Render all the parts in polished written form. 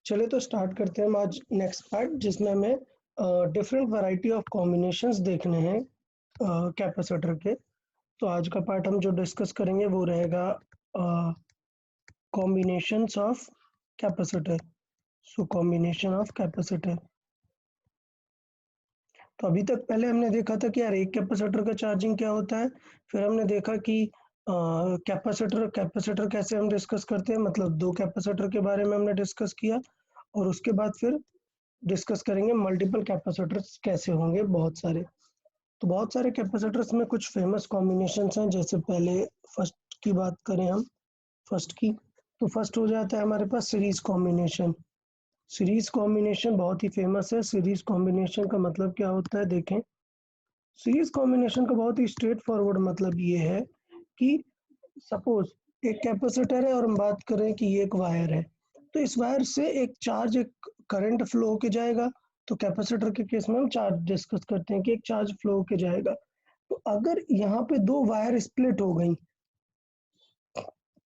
चले तो स्टार्ट करते हैं हम आज नेक्स्ट पार्ट, जिसमें हमें डिफरेंट वैरायटी ऑफ कॉम्बिनेशंस देखने हैं कैपेसिटर के। तो आज का पार्ट हम जो डिस्कस करेंगे वो रहेगा combinations of capacitor. So combination of capacitor. तो अभी तक पहले हमने देखा था कि यार एक कैपेसिटर का चार्जिंग क्या होता है। फिर हमने देखा कि कैपेसिटर कैसे हम डिस्कस करते हैं, मतलब दो कैपेसिटर के बारे में हमने डिस्कस किया। और उसके बाद फिर डिस्कस करेंगे मल्टीपल कैपेसिटर्स कैसे होंगे, बहुत सारे। तो बहुत सारे कैपेसिटर्स में कुछ फेमस कॉम्बिनेशंस हैं। जैसे पहले फर्स्ट की बात करें हम, फर्स्ट की, तो फर्स्ट हो जाता है हमारे पास सीरीज कॉम्बिनेशन। सीरीज कॉम्बिनेशन बहुत ही फेमस है। सीरीज कॉम्बिनेशन का मतलब क्या होता है, देखें। सीरीज कॉम्बिनेशन का बहुत ही स्ट्रेट फॉरवर्ड मतलब ये है कि सपोज एक कैपेसिटर है और हम बात करें कि ये एक वायर है, तो इस वायर से एक चार्ज, एक करंट फ्लो होके जाएगा। तो कैपेसिटर के केस में हम चार्ज डिस्कस करते हैं कि एक चार्ज फ्लो होके जाएगा। तो अगर यहाँ पे दो वायर स्प्लिट हो गई,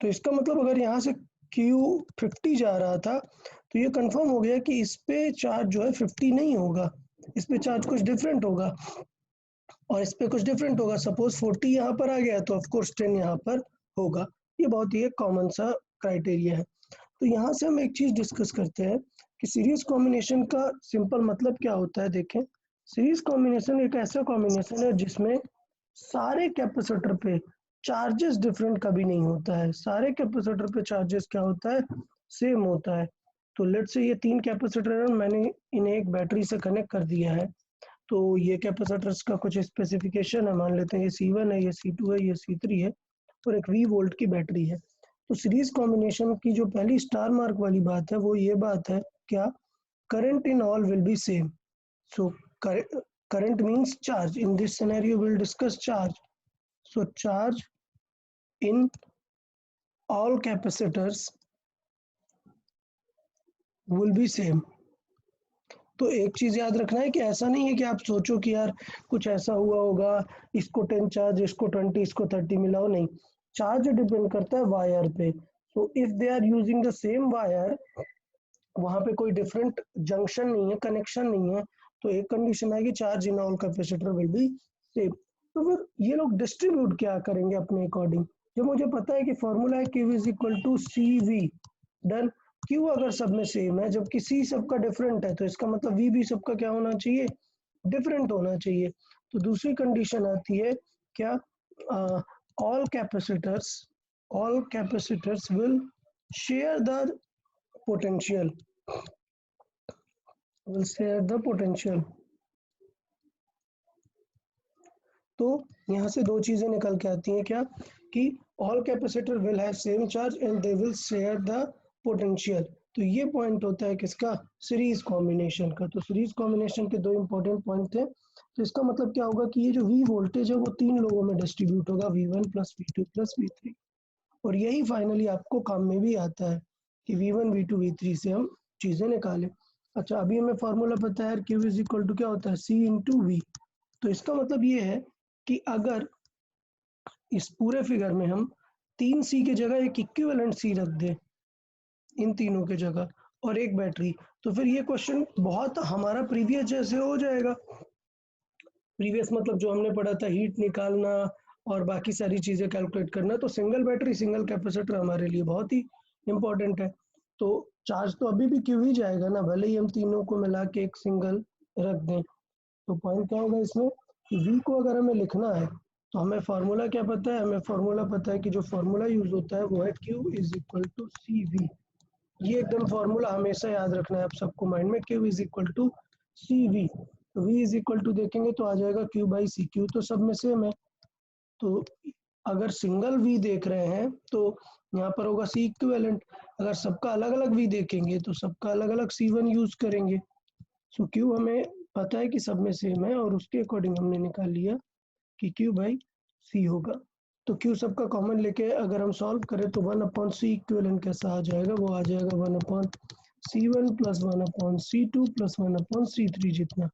तो इसका मतलब अगर यहाँ से Q50 जा रहा था, तो ये कंफर्म हो गया कि इस पे चार्ज जो है 50 नहीं होगा, इस पे चार्ज कुछ डिफरेंट होगा और इस पे कुछ डिफरेंट होगा। सपोज 40 यहाँ पर आ गया तो ऑफकोर्स 10 यहाँ पर होगा। ये बहुत ही एक कॉमन सा क्राइटेरिया है। तो यहाँ से हम एक चीज डिस्कस करते हैं कि सीरीज कॉम्बिनेशन का सिंपल मतलब क्या होता है। देखें, सीरीज कॉम्बिनेशन एक ऐसा कॉम्बिनेशन है जिसमें सारे कैपेसिटर पे चार्जेस डिफरेंट कभी नहीं होता है। सारे कैपेसिटर पे चार्जेस क्या होता है, सेम होता है। तो लेट्स से ये तीन कैपेसिटर है, मैंने इन्हें एक बैटरी से कनेक्ट कर दिया है। तो ये कैपेसिटर्स का कुछ स्पेसिफिकेशन है, मान लेते हैं ये C1 है, ये C2 है, ये C3 है और एक V वोल्ट की बैटरी है। तो सीरीज कॉम्बिनेशन की जो पहली स्टार मार्क वाली बात है वो ये बात है, क्या, current in all will be same. So current means charge. In this scenario will discuss charge. So charge in all capacitors will be same. तो एक चीज याद रखना है कि ऐसा नहीं है कि आप सोचो कि यार कुछ ऐसा हुआ होगा, इसको 10 चार्ज, इसको 20, इसको 30 मिलाओ, नहीं। चार्ज डिपेंड करता है वायर पे। So if they are using the same wire, वहां पे कोई डिफरेंट जंक्शन नहीं है, कनेक्शन नहीं है, तो एक कंडीशन है कि charge in all capacitor will be same. तो फिर ये लोग डिस्ट्रीब्यूट क्या करेंगे अपने अकॉर्डिंग। जब मुझे पता है कि फॉर्मूला है Q is equal to CV, done. Q अगर सब में सेम है जबकि C सबका डिफरेंट है, तो इसका मतलब V भी सबका क्या होना चाहिए, डिफरेंट होना चाहिए। तो दूसरी कंडीशन आती है क्या, all capacitors, all capacitors will share the potential, will share the potential। तो यहाँ से दो चीजें निकल के आती हैं, क्या, कि all capacitor will have same charge and they will share the potential. तो ये पॉइंट होता है किसका, सीरीज कॉम्बिनेशन का। तो सीरीज कॉम्बिनेशन के दो इंपॉर्टेंट पॉइंट थे। तो इसका मतलब क्या होगा कि ये जो V वोल्टेज है वो तीन लोगों में डिस्ट्रीब्यूट होगा, V1 plus V2 plus V3। और यही फाइनली आपको काम में भी आता है कि V1 V2 V3 से हम चीजें निकालें। अच्छा, अभी हमें फॉर्मूला पता है Q इज इक्वल टू क्या होता है, C इंटू V। तो इसका मतलब ये है कि अगर इस पूरे फिगर में हम 3C की जगह एक इक्विवेलेंट C रख दें, इन तीनों के जगह, और एक बैटरी, तो फिर ये क्वेश्चन बहुत हमारा प्रीवियस जैसे हो जाएगा। प्रीवियस मतलब जो हमने पढ़ा था, हीट निकालना और बाकी सारी चीजें कैलकुलेट करना। तो सिंगल बैटरी सिंगल कैपेसिटर हमारे लिए बहुत ही इम्पोर्टेंट है। तो चार्ज तो अभी भी क्यों ही जाएगा ना, भले ही हम तीनों को मिला के एक सिंगल रख दें। तो पॉइंट क्या होगा इसमें कि V को अगर हमें लिखना है तो हमें फॉर्मूला क्या पता है, हमें फॉर्मूला पता है कि जो फॉर्मूला यूज होता है वो है Q is equal to CV। ये एकदम फॉर्मूला हमेशा याद रखना है आप सबको माइंड में, Q is equal to CV। तो V इज इक्वल टू देखेंगे तो आ जाएगा Q बाई C। Q तो सब में सेम है, तो अगर सिंगल V देख रहे हैं तो यहाँ पर होगा C इक्विवेलेंट। अगर सबका अलग अलग V देखेंगे तो सबका अलग अलग C1 यूज करेंगे। सो Q हमें पता है कि सब में सेम है और उसके अकॉर्डिंग हमने निकाल लिया कि Q बाई C होगा। तो Q सबका कॉमन लेके अगर हम सॉल्व करें तो 1/C इक्विवेलेंट कैसा आ जाएगा, वो आ जाएगा 1/C1 plus 1/C2 plus 1/C3 जितना।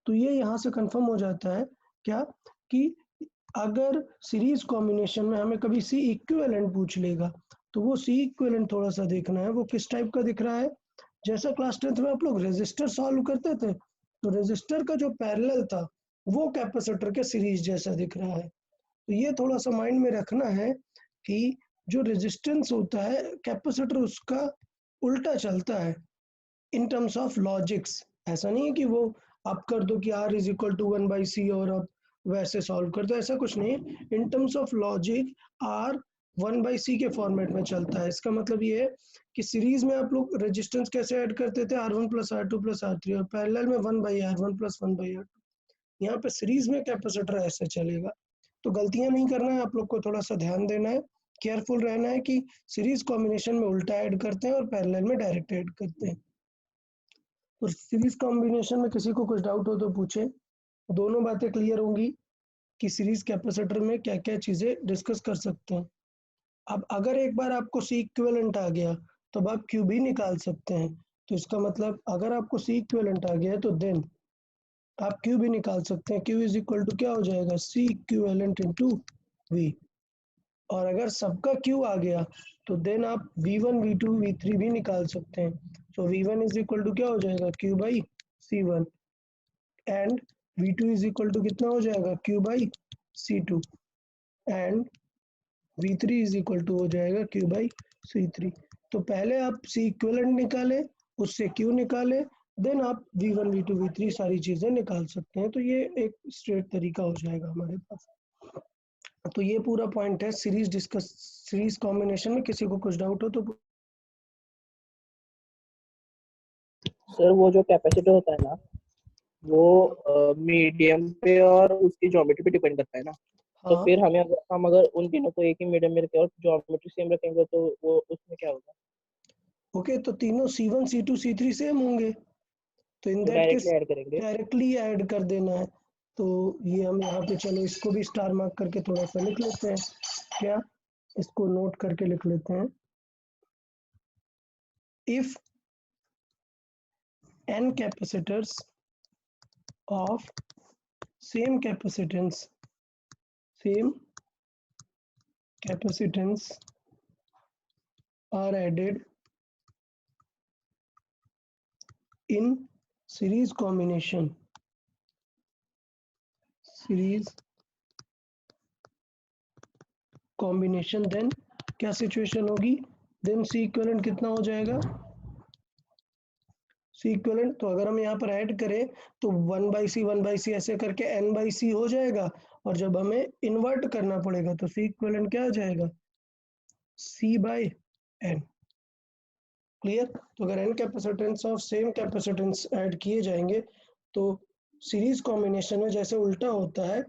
तो ये यहाँ से कंफर्म हो जाता है क्या, कि अगर सीरीज कॉम्बिनेशन में हमें कभी C इक्विवेलेंट पूछ लेगा तो वो सी इक्विवेलेंट थोड़ा सा देखना है, वो किस टाइप का दिख रहा है। जैसा क्लास 10th में आप लोग रेजिस्टर सॉल्व करते थे, तो रेजिस्टर का जो पैरेलल था वो कैपेसिटर के सीरीज जैसा दिख रहा है। तो ये थोड़ा सा माइंड में रखना है कि जो रेजिस्टेंस होता है कैपेसिटर उसका उल्टा चलता है इन टर्म्स ऑफ लॉजिक्स। ऐसा नहीं है कि वो आप कर दो कि R is equal to 1/c और आप वैसे सॉल्व कर दो, ऐसा कुछ नहीं है। In terms of logic R 1/c के फॉर्मेट में चलता है। इसका मतलब ये है कि सीरीज में आप लोग रेजिस्टेंस कैसे ऐड करते थे, R1 + R2 + R3, और पैरेलल में 1/R1 + 1/R2। यहाँ पे सीरीज में कैपेसिटर ऐसे चलेगा। तो गलतियां नहीं करना है, आप लोग को थोड़ा सा ध्यान देना है, केयरफुल रहना है कि सीरीज कॉम्बिनेशन में उल्टा ऐड करते हैं और पैरेलल में डायरेक्ट ऐड करते हैं। तो सीरीज कॉम्बिनेशन में किसी को कुछ डाउट हो तो पूछे, दोनों बातें क्लियर होंगी कि सीरीज कैपेसिटर में क्या क्या चीजें डिस्कस कर सकते हैं। अब अगर एक बार आपको सी इक्विवेलेंट आ गया तो अब आप क्यू भी निकाल सकते हैं। तो इसका मतलब अगर आपको सी इक्विवेलेंट आ गया है तो देन आप क्यू भी निकाल सकते हैं। क्यू इज इक्वल टू क्या हो जाएगा, सी इक्विवेलेंट इंटू वी। और अगर सबका क्यू आ गया तो देन आप V1 V2 V3 भी निकाल सकते हैं। सो V1 इज इक्वल टू क्या हो जाएगा, Q by C1, and V2 is equal to कितना हो जाएगा, Q by C2, and V3 is equal to हो जाएगा क्यू बाई C3। तो पहले आप सी इक्विवेलेंट निकालें, उससे क्यू निकालें, देन आप V1 V2 V3 सारी चीजें निकाल सकते हैं। तो ये एक स्ट्रेट तरीका हो जाएगा हमारे पास। तो ये पूरा पॉइंट है सीरीज डिस्कस, सीरीज कॉम्बिनेशन में किसी को कुछ डाउट हो तो। सर वो जो कैपेसिटर होता है ना, वो मीडियम पे और उसकी ज्योमेट्री पे डिपेंड करता है ना। तो हाँ फिर हम अगर उन तीनों को एक ही मीडियम में रखें और ज्योमेट्री सेम रखेंगे तो वो उसमें क्या होगा? ओके, तो तीनों C1 C2 C3 सेम होंगे, तो इन तो दैट केस डायरेक्टली ऐड करेंगे। डायरेक्टली ऐड कर देना है। तो ये हम यहाँ पे चलो इसको भी स्टार मार्क करके थोड़ा सा लिख लेते हैं, क्या इसको नोट करके लिख लेते हैं। If n capacitors of same capacitance are added in series combination then क्या सिचुएशन होगी, देन सी इक्विवेलेंट कितना हो जाएगा, सी इक्विवेलेंट। तो अगर हम यहाँ पर ऐड करें तो 1/c ऐसे करके n/c हो जाएगा, और जब हमें इन्वर्ट करना पड़ेगा तो सी इक्विवेलेंट क्या आ जाएगा, c/n। क्लियर। तो अगर n capacitance of same capacitance add किए जाएंगे तो सीरीज कॉम्बिनेशन में जैसे उल्टा होता है,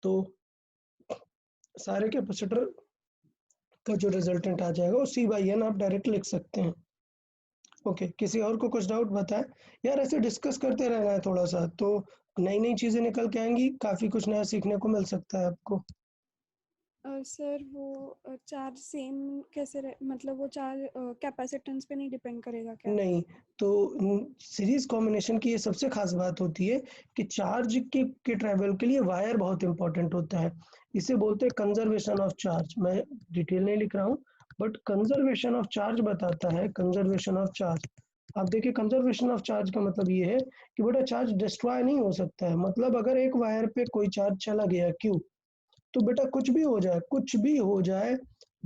तो सारे कैपेसिटर का जो रिजल्टेंट आ जाएगा वो c/n आप डायरेक्ट लिख सकते हैं। ओके, किसी और को कुछ डाउट बताएं यार, ऐसे डिस्कस करते रहना है थोड़ा सा, तो नई नई चीजें निकल के आएंगी, काफी कुछ नया सीखने को मिल सकता है आपको। सर वो चार्ज सेम कैसे मतलब वो चार्ज कैपेसिटेंस पे नहीं डिपेंड करेगा क्या? नहीं, तो सीरीज कॉम्बिनेशन की ये सबसे खास बात होती है कि चार्ज के ट्रैवल के लिए वायर बहुत इंपॉर्टेंट होता है। इसे बोलते हैं कंजर्वेशन ऑफ चार्ज। मैं डिटेल नहीं लिख रहा हूँ, बट कंजर्वेशन ऑफ चार्ज बताता है, कंजर्वेशन ऑफ चार्ज। आप देखिए, कंजर्वेशन ऑफ चार्ज का मतलब ये है कि बेटा चार्ज डिस्ट्रॉय नहीं हो सकता है। मतलब अगर एक वायर पे कोई चार्ज चला गया क्यू, तो बेटा कुछ भी हो जाए, कुछ भी हो जाए,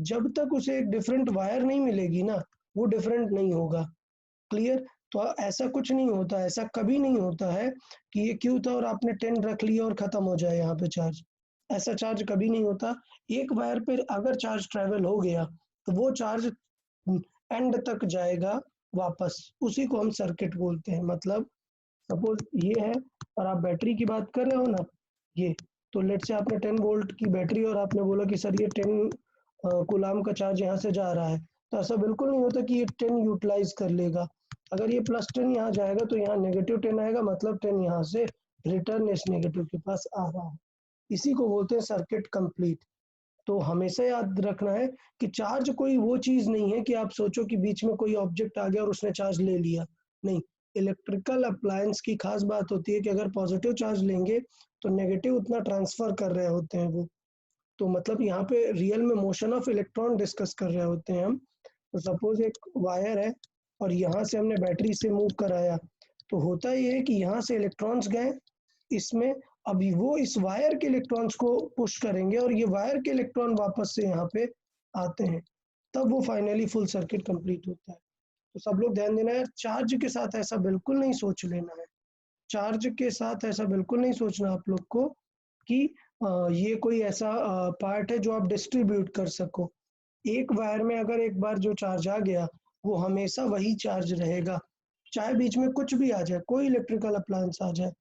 जब तक उसे एक डिफरेंट वायर नहीं मिलेगी ना, वो डिफरेंट नहीं होगा। क्लियर। तो ऐसा कुछ नहीं होता, ऐसा कभी नहीं होता है कि ये क्यू था और आपने 10 रख लिया और खत्म हो जाए यहाँ पे चार्ज। ऐसा चार्ज कभी नहीं होता। एक वायर पे अगर चार्ज ट्रेवल हो गया तो वो चार्ज एंड तक जाएगा वापस, उसी को हम सर्किट बोलते हैं। मतलब सपोज ये है और आप बैटरी की बात कर रहे हो ना, ये, तो लेट से आपने 10 वोल्ट की बैटरी और आपने बोला कि सर ये 10 कूलाम का चार्ज यहाँ से जा रहा है, तो ऐसा बिल्कुल नहीं होता कि ये 10 यूटिलाइज कर लेगा। अगर ये +10 यहाँ जाएगा तो यहाँ -10 आएगा, मतलब 10 यहाँ से रिटर्न इस नेगेटिव के पास आ रहा है। इसी को बोलते हैं सर्किट कंप्लीट। तो हमेशा याद रखना है कि चार्ज कोई वो चीज नहीं है कि आप सोचो कि बीच में कोई ऑब्जेक्ट आ गया और उसने चार्ज ले लिया। नहीं, इलेक्ट्रिकल अप्लायंस की खास बात होती है कि अगर पॉजिटिव चार्ज लेंगे तो नेगेटिव उतना ट्रांसफर कर रहे होते हैं वो। तो मतलब यहाँ पे रियल में मोशन ऑफ इलेक्ट्रॉन डिस्कस कर रहे होते हैं हम। तो सपोज एक वायर है और यहाँ से हमने बैटरी से मूव कराया, तो होता ये है कि यहाँ से इलेक्ट्रॉन्स गए इसमें, अभी वो इस वायर के इलेक्ट्रॉन्स को पुश करेंगे और ये वायर के इलेक्ट्रॉन वापस से यहाँ पे आते हैं, तब वो फाइनली फुल सर्किट कंप्लीट होता है। तो सब लोग ध्यान देना है, चार्ज के साथ ऐसा बिल्कुल नहीं सोच लेना है। चार्ज के साथ ऐसा बिल्कुल नहीं सोचना आप लोग को कि ये कोई ऐसा पार्ट है जो आप डिस्ट्रीब्यूट कर सको। एक वायर में अगर एक बार जो चार्ज आ गया, वो हमेशा वही चार्ज रहेगा, चाहे बीच में कुछ भी आ जाए, कोई इलेक्ट्रिकल अप्लायंस आ जाए।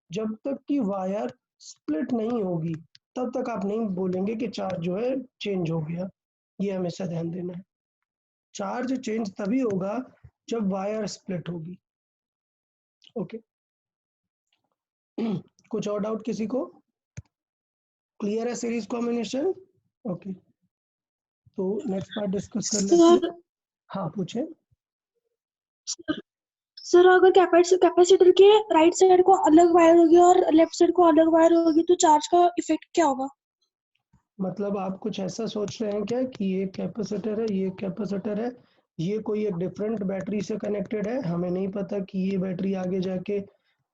जब तक कि वायर स्प्लिट नहीं होगी, तब तक आप नहीं बोलेंगे कि चार्ज जो है चेंज हो गया। ये हमेशा ध्यान देना है। चार्ज चेंज तभी होगा जब वायर स्प्लिट होगी। ओके। कुछ और डाउट किसी को? क्लियर है सीरीज कॉम्बिनेशन? ओके, तो नेक्स्ट पार्ट डिस्कस कर लेते हैं। सर हाँ पूछे। सर अगर कैपेसिटर के राइट साइड को अलग वायर होगी और लेफ्ट साइड को अलग वायर होगी तो चार्ज का इफेक्ट क्या होगा? मतलब आप कुछ ऐसा सोच रहे हैं क्या कि ये कैपेसिटर है, ये कैपेसिटर है, ये कोई एक डिफरेंट बैटरी से कनेक्टेड है, हमें नहीं पता कि ये बैटरी आगे जाके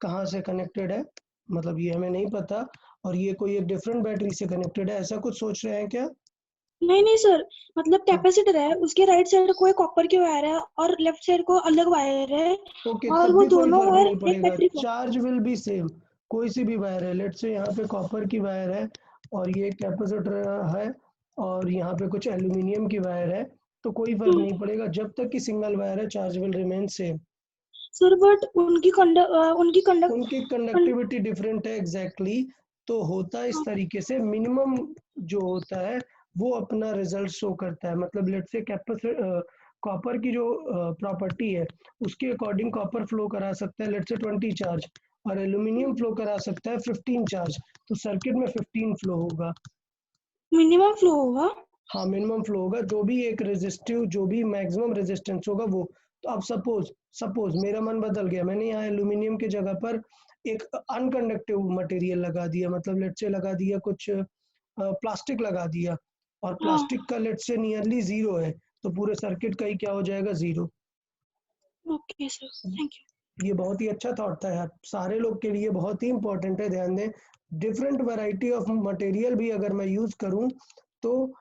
कहाँ से कनेक्टेड है, मतलब ये हमें नहीं पता, और ये कोई एक डिफरेंट बैटरी से कनेक्टेड है, ऐसा कुछ सोच रहे हैं क्या? नहीं सर, मतलब कैपेसिटर है, उसके राइट साइड को एक कॉपर की वायर है और लेफ्ट साइड को अलग वायर है, ओके, और तब वो भी कोई दोनों फर्क वायर नहीं एक पड़ेगा, बैटरी को। Charge will be same. कोई सी भी वायर है, लेट्स से यहाँ पे कॉपर की वायर है और ये कैपेसिटर है और यहाँ पे कुछ एल्यूमिनियम की वायर है, तो कोई फर्क नहीं पड़ेगा, जब तक कि सिंगल वायर है charge will remain same. Sir but उनकी कंडक्ट उनकी कंडक्टिविटी डिफरेंट है, एग्जैक्टली तो होता इस तरीके से, मिनिमम जो होता है वो अपना रिजल्ट शो करता है। मतलब लेट्स से कैपेसिटर कॉपर की जो प्रॉपर्टी है उसके अकॉर्डिंग कॉपर फ्लो करा सकता है लेट्स से 20 चार्ज, और एल्यूमिनियम फ्लो करा सकता है 15 चार्ज, तो सर्किट में 15 फ्लो होगा। मिनिमम फ्लो होगा। हाँ मिनिमम फ्लो होगा, जो भी एक रेजिस्टिव, जो भी मैक्सिमम रेजिस्टेंस होगा वो। तो अब सपोज सपोज मेरा मन बदल गया, मैंने यहाँ एल्यूमिनियम की जगह पर एक अनकंडक्टिव मटेरियल लगा दिया, मतलब लेट से लगा दिया कुछ प्लास्टिक लगा दिया, और प्लास्टिक का लेट से नियरली जीरो है, तो पूरे सर्किट का ही क्या हो जाएगा, zero. Okay sir, thank you. ये बहुत ही अच्छा थॉट था यार, सारे लोग के लिए बहुत ही इंपॉर्टेंट है, ध्यान दें। डिफरेंट वैरायटी ऑफ मटेरियल भी अगर मैं यूज करूं तो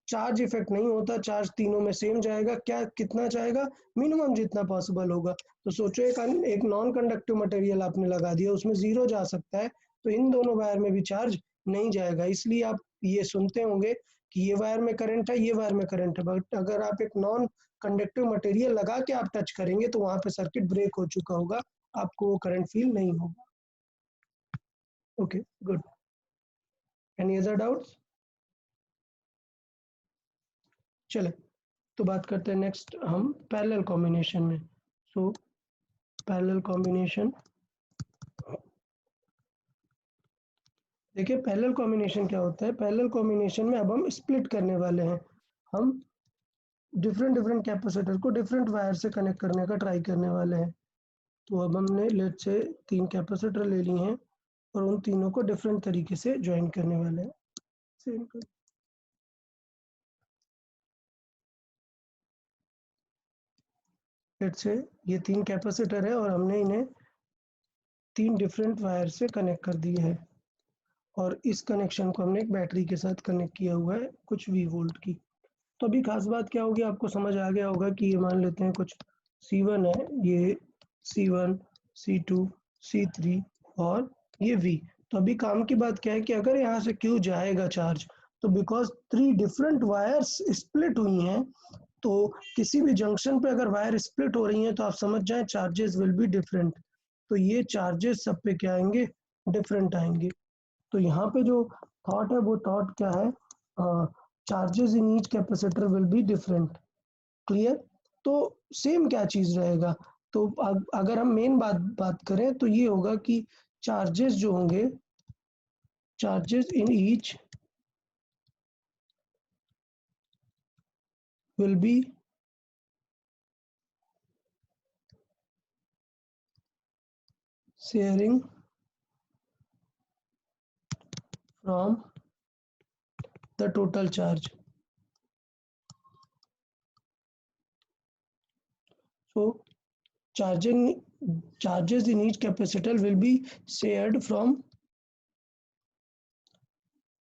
चार्ज इफेक्ट नहीं होता, चार्ज तीनों में सेम जाएगा, क्या कितना जाएगा, मिनिमम जितना पॉसिबल होगा। तो सोचो एक नॉन कंडक्टिव मटेरियल आपने लगा दिया, उसमें जीरो जा सकता है, तो इन दोनों वायर में भी चार्ज नहीं जाएगा। इसलिए आप ये सुनते होंगे कि ये वायर में करंट है, ये वायर में करंट है, बट अगर आप एक नॉन कंडक्टिव मटेरियल लगा के आप टच करेंगे तो वहां पे सर्किट ब्रेक हो चुका होगा, आपको वो करंट फील नहीं होगा। Okay good. Any other doubts? चले तो बात करते हैं नेक्स्ट हम पैरेलल कॉम्बिनेशन में। सो पैरेलल कॉम्बिनेशन, देखिए पैरेलल कॉम्बिनेशन क्या होता है। पैरेलल कॉम्बिनेशन में अब हम स्प्लिट करने वाले हैं, हम डिफरेंट कैपेसिटर को डिफरेंट वायर से कनेक्ट करने का ट्राई करने वाले हैं। तो अब हमने लेट से 3 कैपेसिटर ले लिए हैं और उन तीनों को डिफरेंट तरीके से ज्वाइन करने वाले हैं। सेम कर, लेट से ये 3 कैपेसिटर है और हमने इन्हें 3 डिफरेंट वायर से कनेक्ट कर दिए है, और इस कनेक्शन को हमने एक बैटरी के साथ कनेक्ट किया हुआ है कुछ V वोल्ट की। तो अभी खास बात क्या होगी, आपको समझ आ गया होगा कि ये मान लेते हैं कुछ C1 है, ये C1 C2 C3 और ये V। तो अभी काम की बात क्या है कि अगर यहाँ से Q जाएगा चार्ज, तो बिकॉज 3 डिफरेंट वायर्स स्प्लिट हुई हैं, तो किसी भी जंक्शन पे अगर वायर स्प्लिट हो रही हैं तो आप समझ जाएं चार्जेस विल बी डिफरेंट। तो ये चार्जेस सब पे क्या आएंगे, डिफरेंट आएंगे। तो यहाँ पे जो थॉट है वो थॉट क्या है, charges in each capacitor will be different. Clear? तो सेम क्या चीज रहेगा, तो अगर हम मेन बात करें तो ये होगा कि चार्जेस जो होंगे, charges in each will be sharing from the total charge. So charges in each capacitor will be shared from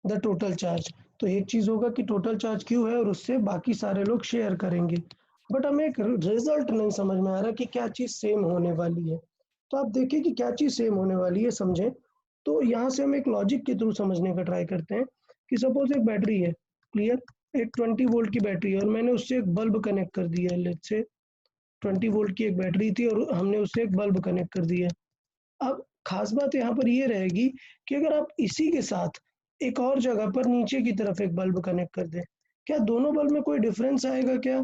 the total charge. तो एक चीज होगा कि टोटल चार्ज क्यू है और उससे बाकी सारे लोग शेयर करेंगे, बट हमें एक रिजल्ट नहीं समझ में आ रहा कि क्या चीज सेम होने वाली है। तो आप देखिए कि क्या चीज सेम होने वाली है, समझें। तो यहाँ से हम एक लॉजिक के थ्रू समझने का ट्राई करते हैं कि सपोज एक बैटरी है, क्लियर, एक 20 वोल्ट की बैटरी है और मैंने उससे एक बल्ब कनेक्ट कर दिया है। लेट्स से 20 वोल्ट की एक बैटरी थी और हमने उससे एक बल्ब कनेक्ट कर दिया। अब खास बात यहाँ पर ये रहेगी कि अगर आप इसी के साथ एक और जगह पर नीचे की तरफ एक बल्ब कनेक्ट कर दें, क्या दोनों बल्ब में कोई डिफरेंस आएगा क्या?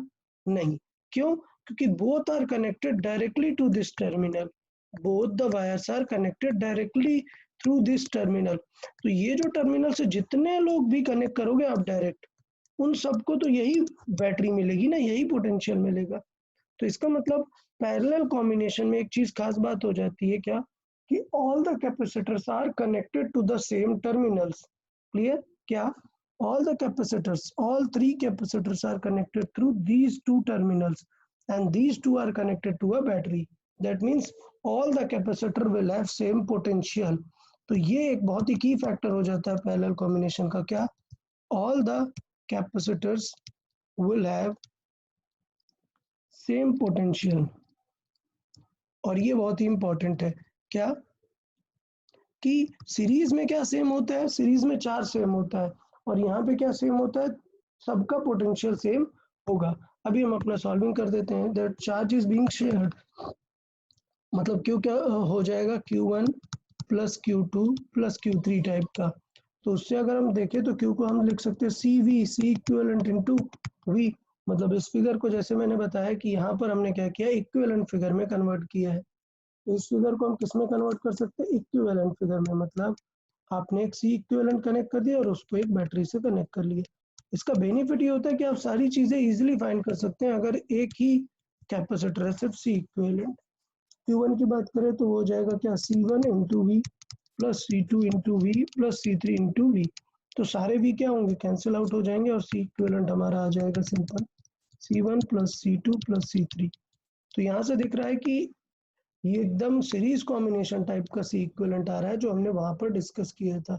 नहीं। क्यों? क्योंकि both are connected directly to this terminal, both the wires are connected directly through this terminal. तो ये जो टर्मिनल से जितने लोग भी कनेक्ट करोगे आप डायरेक्ट, उन सबको तो यही बैटरी मिलेगी ना, यही पोटेंशियल मिलेगा। तो इसका मतलब पैरेलल कॉम्बिनेशन में एक चीज खास बात हो जाती है क्या, कि all the capacitors are connected to the same terminals. Clear? क्या? All the capacitors, all three capacitors are connected through these two terminals, and these two are connected to a battery. That means all the capacitor will have same potential. तो ये एक बहुत ही की factor हो जाता है parallel combination का, क्या? All the capacitors will have same potential. और ये बहुत ही इंपॉर्टेंट है, क्या? कि सीरीज में क्या सेम होता है, सीरीज में चार्ज सेम होता है, और यहाँ पे क्या सेम होता है, सबका पोटेंशियल सेम होगा। अभी हम अपना सॉल्विंग कर देते हैं। That charge is being shared, मतलब क्यू क्या हो जाएगा, Q1 plus Q2 plus Q3 type का। तो उससे अगर हम देखें तो Q को हम लिख सकते हैं CV, C equivalent into V। मतलब इस फिगर को जैसे मैंने बताया कि यहाँ पर हमने क्या किया, इक्विवेलेंट फिगर में कन्वर्ट किया है। तो इस फिगर को हम किस में कन्वर्ट कर सकते हैं, इक्विवेलेंट फिगर में। मतलब आपने एक सी इक्विवेलेंट कनेक्ट कर दिया और उसको एक बैटरी से कनेक्ट कर लिया। इसका बेनिफिट ये होता है कि आप सारी चीजें इजीली फाइंड कर सकते हैं अगर एक ही कैपेसिटर है, सिर्फ सी इक्विवेलेंट। Q1 की बात करें तो वो हो जाएगा क्या, C1 into V plus C2 into V plus C3 into V. तो सारे भी क्या होंगे, कैंसिल आउट हो जाएंगे और सी इक्विवेलेंट हमारा आ जाएगा simple C1 plus C2 plus C3। तो यहाँ से दिख रहा है कि ये एकदम सीरीज कॉम्बिनेशन टाइप का सी इक्विवेलेंट आ रहा है जो हमने वहां पर डिस्कस किया था।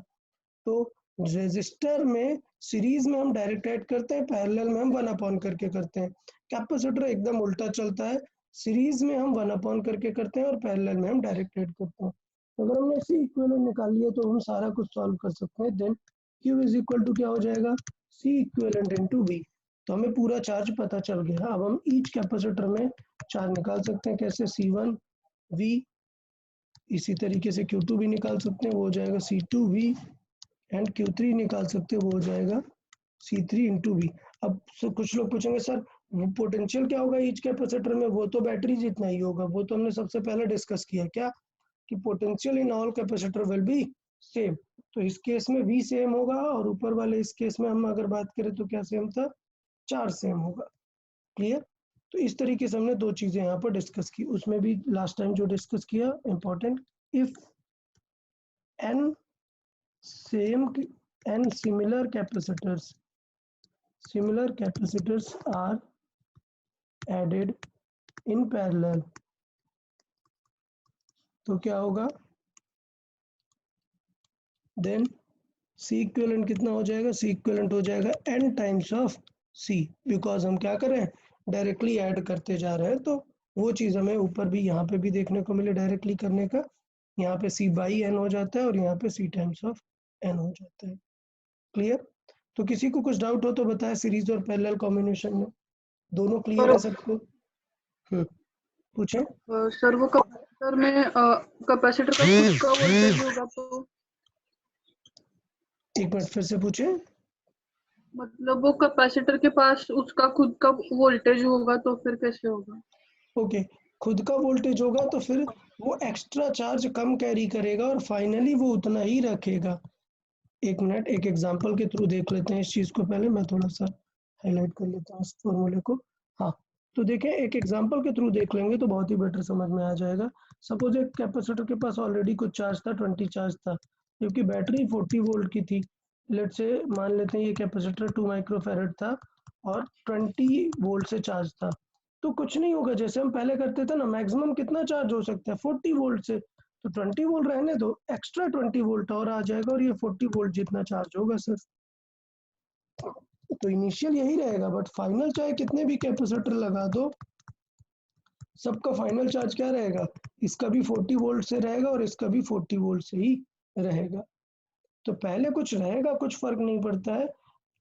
तो रेजिस्टर में सीरीज में हम डायरेक्ट ऐड करते हैं, पैरेलल में हम 1 करके करते हैं। कैपेसिटर एकदम उल्टा चलता है, सीरीज में हम 1 करके करते हैं और पैरेलल में हम डायरेक्ट ऐड करते हैं। अगर हमने सी इक्विवेलेंट निकाल लिया तो हम सारा कुछ सॉल्व कर सकते हैं। Then Q is equal to क्या हो जाएगा, सी इक्विवेलेंट इंटू वी। तो हमें पूरा चार्ज पता चल गया। अब हम ईच कैपेसिटर में चार्ज निकाल सकते हैं, कैसे, C1 V, इसी तरीके से Q2 भी निकाल सकते हैं, वो हो जाएगा C2V, एंड Q3 निकाल सकते हैं, वो हो जाएगा C3 इंटू वी। अब कुछ लोग पूछेंगे सर पोटेंशियल क्या होगा ईच कैपेसिटर में, वो तो बैटरी जितना ही होगा। वो तो हमने सबसे पहले डिस्कस किया क्या, कि potential in all capacitor will be same. तो इस केस में V सेम होगा और ऊपर वाले इस केस में हम अगर बात करें तो क्या सेम था, चार्ज सेम होगा। क्लियर? तो इस तरीके से हमने दो चीजें यहाँ पर डिस्कस की। उसमें भी लास्ट टाइम जो डिस्कस किया important, if n similar capacitors are added in parallel, तो क्या होगा, देन C इक्विवेलेंट कितना हो जाएगा, C इक्विवेलेंट हो जाएगा n times of C, because हम क्या कर रहे हैं, डायरेक्टली ऐड करते जा रहे हैं। तो वो चीज़ हमें ऊपर भी यहाँ पे भी देखने को मिले डायरेक्टली करने का। यहाँ पे C बाई n हो जाता है और यहाँ पे C टाइम्स ऑफ n हो जाता है। क्लियर? तो किसी को कुछ डाउट हो तो बताए, सीरीज और पैरेलल कॉम्बिनेशन में दोनों क्लियर है सबको? पूछे सर वो कैपेसिटर में कैपेसिटर का खुद का वोल्टेज होगा तो, एक मिनट फिर से पूछे। मतलब वो कैपेसिटर के पास उसका खुद का वोल्टेज होगा तो फिर कैसे होगा? ओके, खुद का वोल्टेज होगा तो फिर वो एक्स्ट्रा चार्ज कम कैरी करेगा और फाइनली वो उतना ही रखेगा। एक मिनट, एक एग्जांपल के थ्रू देख लेते हैं इस चीज को। पहले मैं थोड़ा सा हाईलाइट कर लेता हूँ इस फॉर्मूले को। हाँ, तो देखें, एक एग्जांपल के थ्रू देख लेंगे तो बहुत ही बेटर समझ में आ जाएगा। सपोज एक कैपेसिटर के पास ऑलरेडी कुछ चार्ज था, 20 चार्ज था, जबकि बैटरी 40 वोल्ट की थी। लेट्स से मान लेते हैं ये कैपेसिटर 2 माइक्रोफैरड था और 20 वोल्ट से चार्ज था, तो कुछ नहीं होगा, जैसे हम पहले करते थे ना, मैक्सिमम कितना चार्ज हो सकता है 40 वोल्ट से, तो 20 वोल्ट रहने दो, एक्स्ट्रा 20 वोल्ट और आ जाएगा और ये 40 वोल्ट जितना चार्ज होगा सर। तो इनिशियल यही रहेगा, बट फाइनल चाहे कितने भी कैपेसिटर लगा दो, सबका फाइनल चार्ज क्या रहेगा, इसका भी 40 वोल्ट से रहेगा और इसका भी 40 वोल्ट से ही रहेगा। तो पहले कुछ रहेगा, कुछ फर्क नहीं पड़ता है,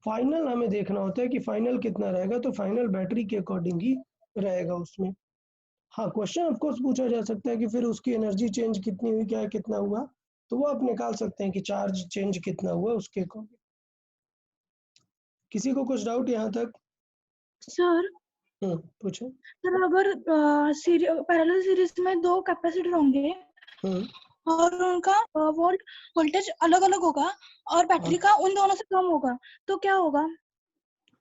फाइनल हमें देखना होता है कि फाइनल कितना रहेगा, तो फाइनल बैटरी के अकॉर्डिंग ही रहेगा उसमें। हाँ, क्वेश्चन ऑफकोर्स पूछा जा सकता है कि फिर उसकी एनर्जी चेंज कितनी हुई, क्या कितना हुआ, तो वो आप निकाल सकते हैं कि चार्ज चेंज कितना हुआ उसके अकॉर्डिंग। किसी को कुछ डाउट यहाँ तक? सर पूछो। सर अगर पैरेलल सीरीज में 2 कैपेसिटर होंगे और उनका वोल्टेज अलग अलग होगा और बैटरी का उन दोनों से कम होगा, तो क्या होगा?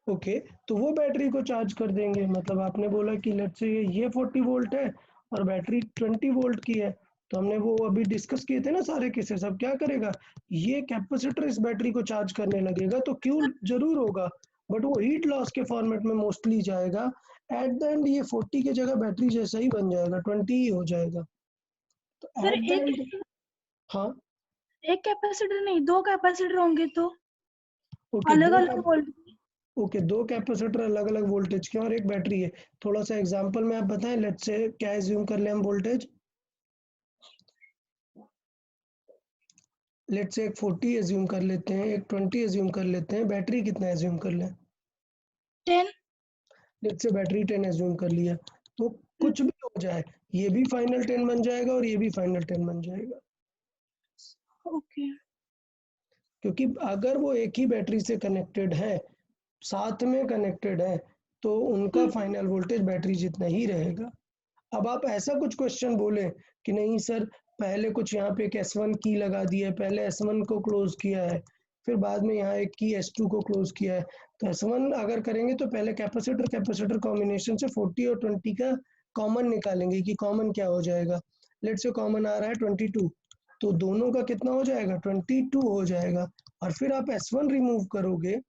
ओके, तो वो बैटरी को चार्ज कर देंगे, मतलब आपने बोला कि लेट्स से ये 40 वोल्ट है और बैटरी 20 वोल्ट की है, तो हमने वो अभी डिस्कस किए थे ना सारे केसेस, अब क्या करेगा, ये कैपेसिटर इस बैटरी को चार्ज करने लगेगा, तो क्यू जरूर होगा, बट वो हीट लॉस के फॉर्मेट में मोस्टली जाएगा, एट द एंड ये 40 की जगह बैटरी जैसा ही बन जाएगा, 20 ही हो जाएगा, तो सर एट द एंड। हाँ, एक कैपेसिटर नहीं, 2 कैपेसिटर होंगे तो ओके अलग अलग वोल्टेज। ओके, 2 कैपेसिटर अलग अलग वोल्टेज के और एक बैटरी है, थोड़ा सा एग्जांपल में आप बताएं, लेट्स से क्या एज्यूम कर लें हम वोल्टेज, लेट्स से एक 40 एज्यूम कर लेते हैं, एक 20 एज्यूम कर लेते हैं, बैटरी कितना एज्यूम कर लें, 10। लेट्स से बैटरी 10 एज्यूम कर लिया, तो कुछ भी हो जाए ये भी फाइनल 10 बन जाएगा और ये भी फाइनल 10 बन जाएगा, ओके क्योंकि अगर वो एक ही बैटरी से कनेक्टेड है, साथ में कनेक्टेड है, तो उनका फाइनल वोल्टेज बैटरी जितना ही रहेगा। अब आप ऐसा कुछ क्वेश्चन बोले कि नहीं सर, पहले कुछ यहाँ पे एक S1 की लगा दी है, पहले S1 को क्लोज किया है, फिर बाद में यहाँ एक की S2 को क्लोज किया है, तो S1 अगर करेंगे तो पहले कैपेसिटर कैपेसिटर कॉम्बिनेशन से 40 और 20 का कॉमन निकालेंगे कि कॉमन क्या हो जाएगा, लेट से कॉमन आ रहा है 22, तो दोनों का कितना हो जाएगा, 22 हो जाएगा, और फिर आप S1 रिमूव करोगे,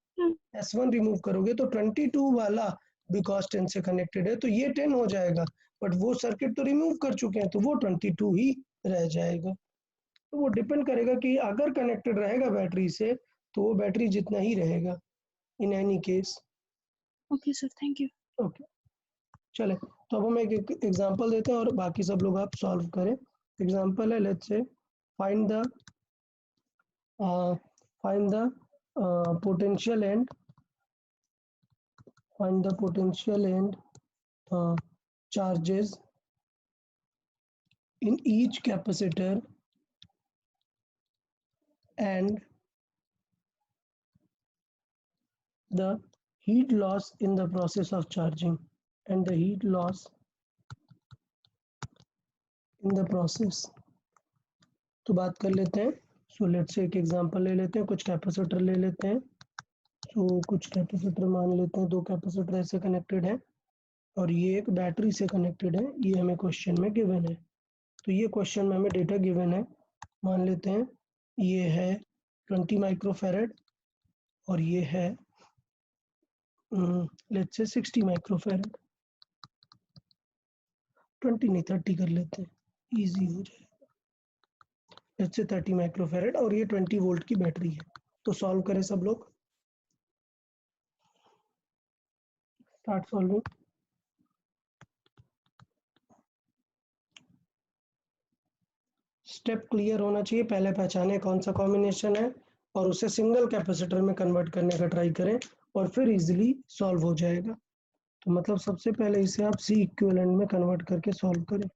S1 रिमूव करोगे तो 22 वाला बिकॉज 10 से कनेक्टेड है तो ये 10 हो जाएगा, बट वो सर्किट तो रिमूव कर चुके हैं तो वो 22 ही रह जाएगा। तो वो डिपेंड करेगा कि अगर कनेक्टेड रहेगा बैटरी से तो वो बैटरी जितना ही रहेगा in any case. Okay sir, thank you. Okay, चले, तो अब हम एक एग्जांपल देते हैं और बाकी सब लोग आप सॉल्व करें। एग्जांपल है, let's say find the potential and find the potential and charges in each capacitor and the heat loss in the process of charging and the heat loss in the process। तो बात कर लेते हैं, so let's say एक example ले लेते हैं, कुछ कैपेसिटर ले लेते हैं, सो कुछ कैपेसिटर मान लेते हैं, 2 कैपेसिटर ऐसे कनेक्टेड है और ये एक बैटरी से कनेक्टेड है, ये हमें क्वेश्चन में गिवन है, तो ये क्वेश्चन में हमें डेटा गिवन है, मान लेते हैं ये है 20 माइक्रोफैरड और ये है लेट्स से 60 माइक्रोफैरड, 20 नहीं 30 कर लेते हैं, इजी हो जाएगा, लेट्स से 30 माइक्रोफैरड और ये 20 वोल्ट की बैटरी है। तो सॉल्व करें सब लोग, स्टार्ट सॉल्विंग। स्टेप क्लियर होना चाहिए, पहले पहचाने कौन सा कॉम्बिनेशन है और उसे सिंगल कैपेसिटर में कन्वर्ट करने का ट्राई करें और फिर इजीली सॉल्व हो जाएगा। तो मतलब सबसे पहले इसे आप सी इक्विवेलेंट में कन्वर्ट करके सॉल्व करें।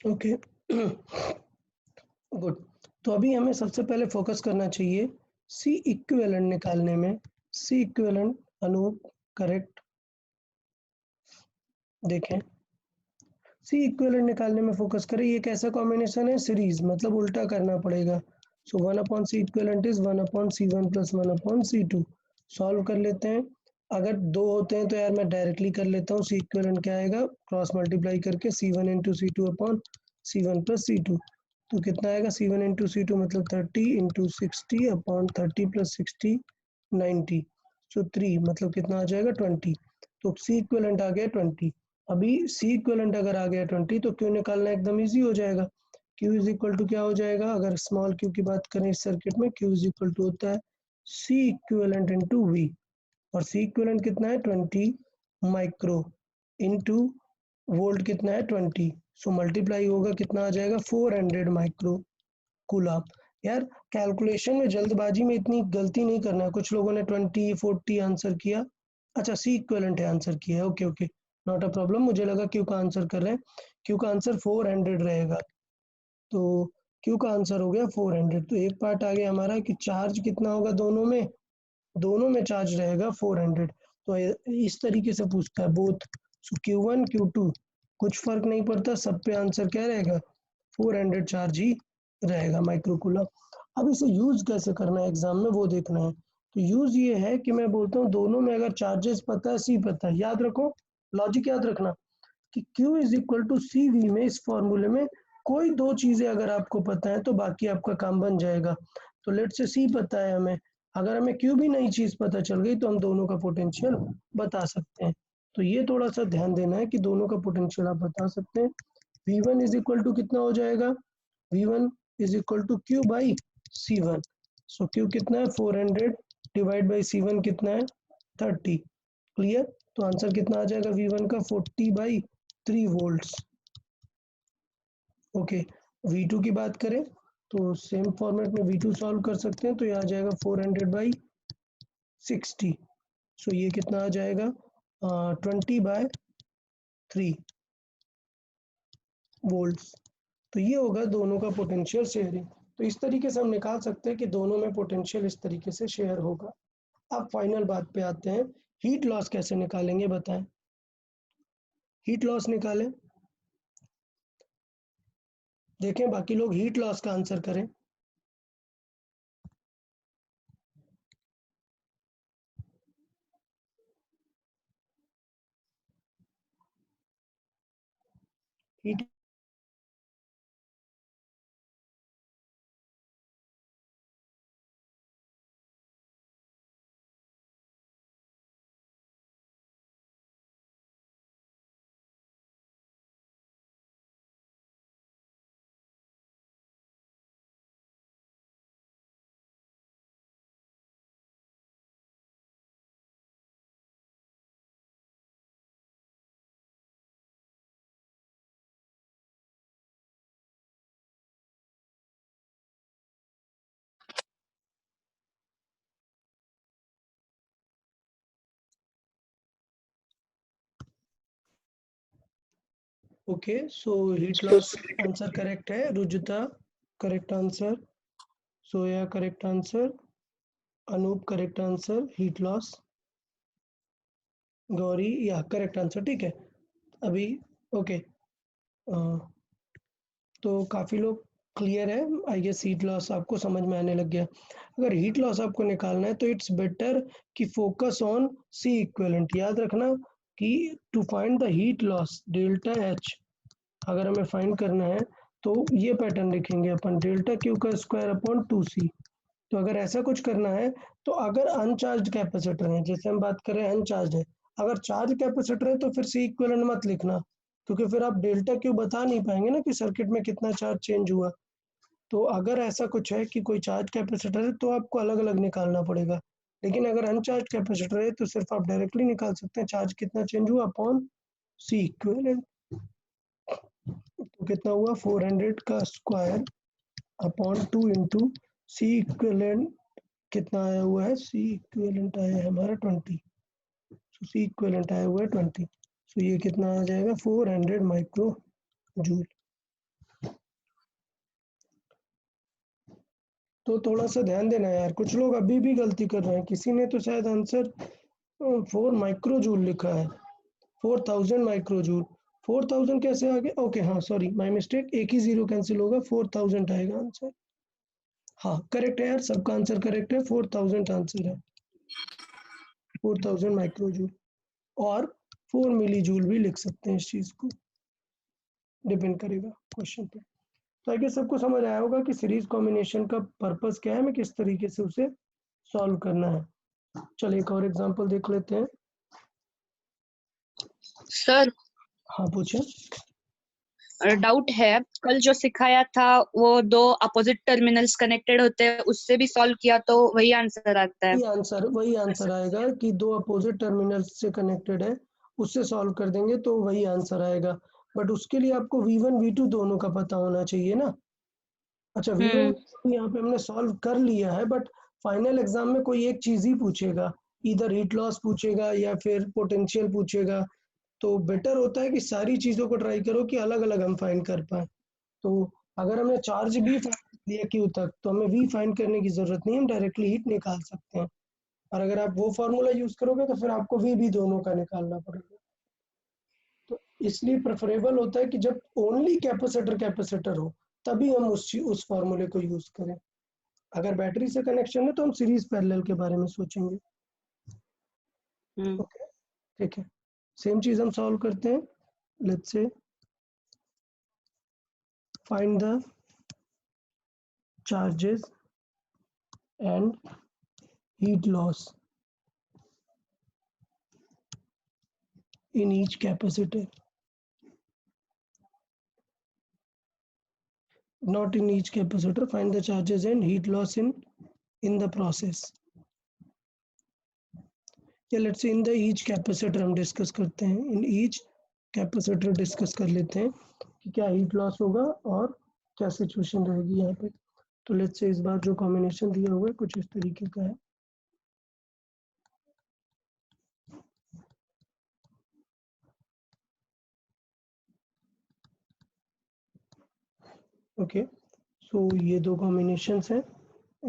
Okay good. तो अभी हमें सबसे पहले फोकस करना चाहिए सी इक्विवेलेंट निकालने में। C equivalent Anoop correct. देखें सी इक्विवेलेंट निकालने में फोकस करें। ये कैसा कॉम्बिनेशन है? सीरीज, मतलब उल्टा करना पड़ेगा। सो 1/c equivalent is 1/c1 + 1/c2। Solve कर लेते हैं। अगर दो होते हैं तो यार मैं डायरेक्टली कर लेता हूँ। सी इक्विवेलेंट क्या आएगा? क्रॉस मल्टीप्लाई करके c1 × c2/c1 + c2। तो कितना आएगा? c1 × c2 मतलब 30 × 60/30 + 60 90। सो 3 मतलब कितना आ जाएगा? 20। तो सी इक्विवेलेंट आ गया 20। अभी सी इक्विवेलेंट अगर आ गया 20 तो क्यू निकालना एकदम इजी हो जाएगा। क्यू इज इक्वल टू क्या हो जाएगा? अगर स्मॉल क्यू की बात करें इस सर्किट में, क्यू इज इक्वल टू होता है सी इक्विवेलेंट इंटू वी। और सी इक्विवेलेंट कितना है? 20 माइक्रो इंटू वोल्ट कितना है? 20। सो मल्टीप्लाई होगा, कितना आ जाएगा? 400 माइक्रो कूलम। यार कैलकुलेशन में जल्दबाजी में इतनी गलती नहीं करना है। कुछ लोगों ने 20 40 आंसर किया। अच्छा सी इक्विवेलेंट है आंसर किया है। Okay okay not a problem. मुझे लगा क्यू का आंसर कर रहे हैं। क्यू का आंसर 400 रहेगा। तो क्यू का आंसर हो गया 400। तो एक पार्ट आ गया हमारा कि चार्ज कितना होगा दोनों में। दोनों में चार्ज रहेगा 400। तो इस तरीके से पूछता है बोथ। सो Q1 Q2 कुछ फर्क नहीं पड़ता, सब पे आंसर क्या रहेगा? 400 चार्ज ही रहेगा माइक्रोकूलम। अब इसे यूज कैसे करना है एग्जाम में वो देखना है। तो यूज ये है कि मैं बोलता हूँ दोनों में अगर चार्जेस पता है, सी पता है, याद रखो लॉजिक याद रखना कि Q is equal to C V में, इस फॉर्मूले में कोई दो चीजें अगर आपको पता है तो बाकी आपका काम बन जाएगा। तो लेट से सी पता है हमें, अगर हमें Q भी नई चीज पता चल गई तो हम दोनों का पोटेंशियल बता सकते हैं। तो ये थोड़ा सा ध्यान देना है कि दोनों का पोटेंशियल आप बता सकते हैं। V1 इज इक्वल टू कितना हो जाएगा? V1 is equal to Q by C1। So Q कितना है? 400 डिवाइड बाई C1 कितना है? 30। क्लियर? तो आंसर कितना आ जाएगा V1 का? 40/3 वोल्ट्स। ओके V2 की बात करें तो सेम फॉर्मेट में V2 सॉल्व कर सकते हैं। तो ये आ जाएगा 400/60। सो ये कितना आ जाएगा? 20/3 वोल्ट्स। तो ये होगा दोनों का पोटेंशियल शेयरिंग। तो इस तरीके से हम निकाल सकते हैं कि दोनों में पोटेंशियल इस तरीके से शेयर होगा। अब फाइनल बात पे आते हैं, हीट लॉस कैसे निकालेंगे बताएं। हीट लॉस निकालें। देखें बाकी लोग हीट लॉस का आंसर करें। Heat okay so heat loss answer correct है। Rujuta correct answer, Soya correct answer, Anup correct answer, heat loss, Gauri या करेक्ट आंसर। ठीक है अभी ओके तो काफ़ी लोग क्लियर है। आई गेस हीट लॉस आपको समझ में आने लग गया। अगर हीट लॉस आपको निकालना है तो इट्स बेटर कि फोकस ऑन सी इक्विवेलेंट। याद रखना कि to find the heat loss delta H अगर हमें फाइंड करना है तो ये पैटर्न लिखेंगे अपन, डेल्टा क्यू का स्क्वायर अपॉन 2c। तो अगर ऐसा कुछ करना है तो अगर अनचार्ज कैपेसिटर है, जैसे हम बात करें अनचार्ज है, अगर चार्ज कैपेसिटर है तो फिर सी इक्विवेलेंट मत लिखना, क्योंकि फिर आप डेल्टा क्यू बता नहीं पाएंगे ना कि सर्किट में कितना चार्ज चेंज हुआ। तो अगर ऐसा कुछ है कि कोई चार्ज कैपेसिटर है तो आपको अलग अलग निकालना पड़ेगा। लेकिन अगर अनचार्ज कैपेसिटर है तो सिर्फ आप डायरेक्टली निकाल सकते हैं चार्ज कितना चेंज हुआ अपॉन सी इक्विवेलेंट। तो कितना हुआ? 400 का square upon 2 into C equivalent कितना आया हुआ है? सी इक्विवेलेंट आया है हमारा 20। सो सी इक्विवेलेंट आया हुआ है 20। सो ये कितना आ जाएगा? 400 माइक्रो जूल। तो थोड़ा सा ध्यान देना यार, कुछ लोग अभी भी गलती कर रहे हैं। किसी ने तो शायद आंसर 4 माइक्रोजूल लिखा है, 4000 माइक्रोजूल। 4000 कैसे आ गया? ओके हाँ सॉरी माय मिस्टेक, एक ही जीरो कैंसिल होगा, 4000 आएगा आंसर। हाँ करेक्ट है यार, सबका आंसर करेक्ट है, 4000 आंसर है, 4000 माइक्रोजूल। और 4 मिली जूल भी लिख सकते हैं, इस चीज को डिपेंड करेगा क्वेश्चन पे। तो आई गेस सबको समझ आया होगा कि सीरीज कॉम्बिनेशन का पर्पस क्या है, हमें किस तरीके से उसे सॉल्व करना है। चलिए एक और एग्जांपल देख लेते हैं। सर हाँ पूछे। डाउट है, कल जो सिखाया था वो दो अपोजिट टर्मिनल्स कनेक्टेड होते हैं, उससे भी सॉल्व किया तो वही आंसर आता है। वही आंसर आएगा कि दो अपोजिट टर्मिनल से कनेक्टेड है, उससे सॉल्व कर देंगे तो वही आंसर आएगा। बट उसके लिए आपको V1 V2 दोनों का पता होना चाहिए ना। अच्छा V1 यहाँ पे हमने सॉल्व कर लिया है, बट फाइनल एग्जाम में कोई एक चीज ही पूछेगा, इधर हीट लॉस पूछेगा या फिर पोटेंशियल पूछेगा। तो बेटर होता है कि सारी चीजों को ट्राई करो कि अलग अलग हम फाइंड कर पाए। तो अगर हमने चार्ज भी फाइंड किया Q तक, तो हमें V फाइंड करने की जरूरत नहीं, हम डायरेक्टली हीट निकाल सकते हैं। और अगर आप वो फॉर्मूला यूज करोगे तो फिर आपको V भी दोनों का निकालना पड़ेगा। तो इसलिए प्रेफरेबल होता है कि जब ओनली कैपेसिटर हो तभी हम उस फॉर्मूले को यूज करें। अगर बैटरी से कनेक्शन है तो हम सीरीज पैरेलल के बारे में सोचेंगे। ओके ठीक है, सेम चीज हम सॉल्व करते हैं। Let's say find the charges and heat loss in each capacitor, not in each capacitor, find the charges and heat loss in the process। या let's say in the each capacitor हम discuss करते हैं, in each capacitor discuss कर लेते हैं कि क्या heat loss होगा और क्या सिचुएशन रहेगी यहाँ पे। तो लेट्स से इस बार जो कॉम्बिनेशन दिया हुआ है कुछ इस तरीके का है। ओके सो ये दो कॉम्बिनेशंस हैं।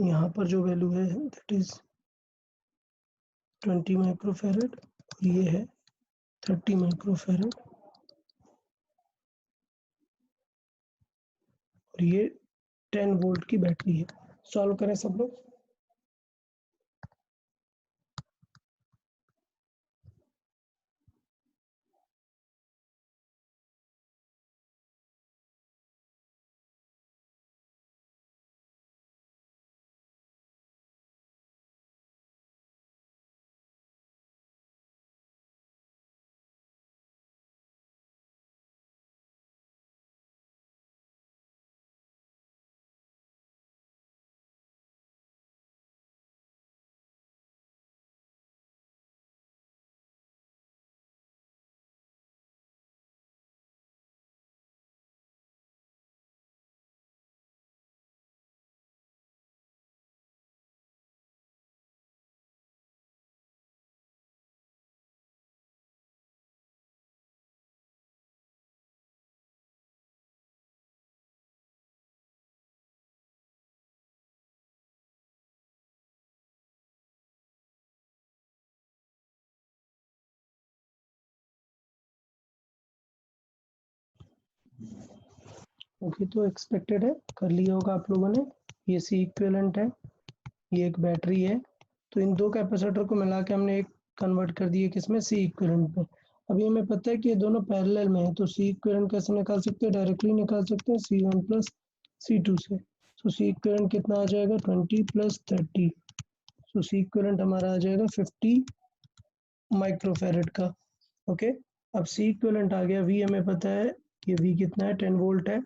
यहाँ पर जो वैल्यू है दैट इज 20 माइक्रोफैरड और ये है 30 माइक्रोफैरड और ये 10 वोल्ट की बैटरी है। सॉल्व करें सब लोग। ओके तो एक्सपेक्टेड है, कर लिया होगा आप लोगों ने। ये सी इक्विवेलेंट है, ये एक बैटरी है, तो इन दो कैपेसिटर को मिला के हमने एक कन्वर्ट कर दिया किसमें, सी इक्विवेलेंट पे। अभी हमें पता है कि ये दोनों पैरेलल में है, तो सी इक्विवेलेंट कैसे निकाल सकते हैं, डायरेक्टली निकाल सकते हैं C1 प्लस C2 से। सो सी इक्विवेलेंट कितना आ जाएगा 20 प्लस 30, सो सी इक्विवेलेंट हमारा आ जाएगा 50 माइक्रोफैरड का। ओके अब सी इक्विवेलेंट आ गया, वी हमें पता है ये वी कितना है 10 वोल्ट है,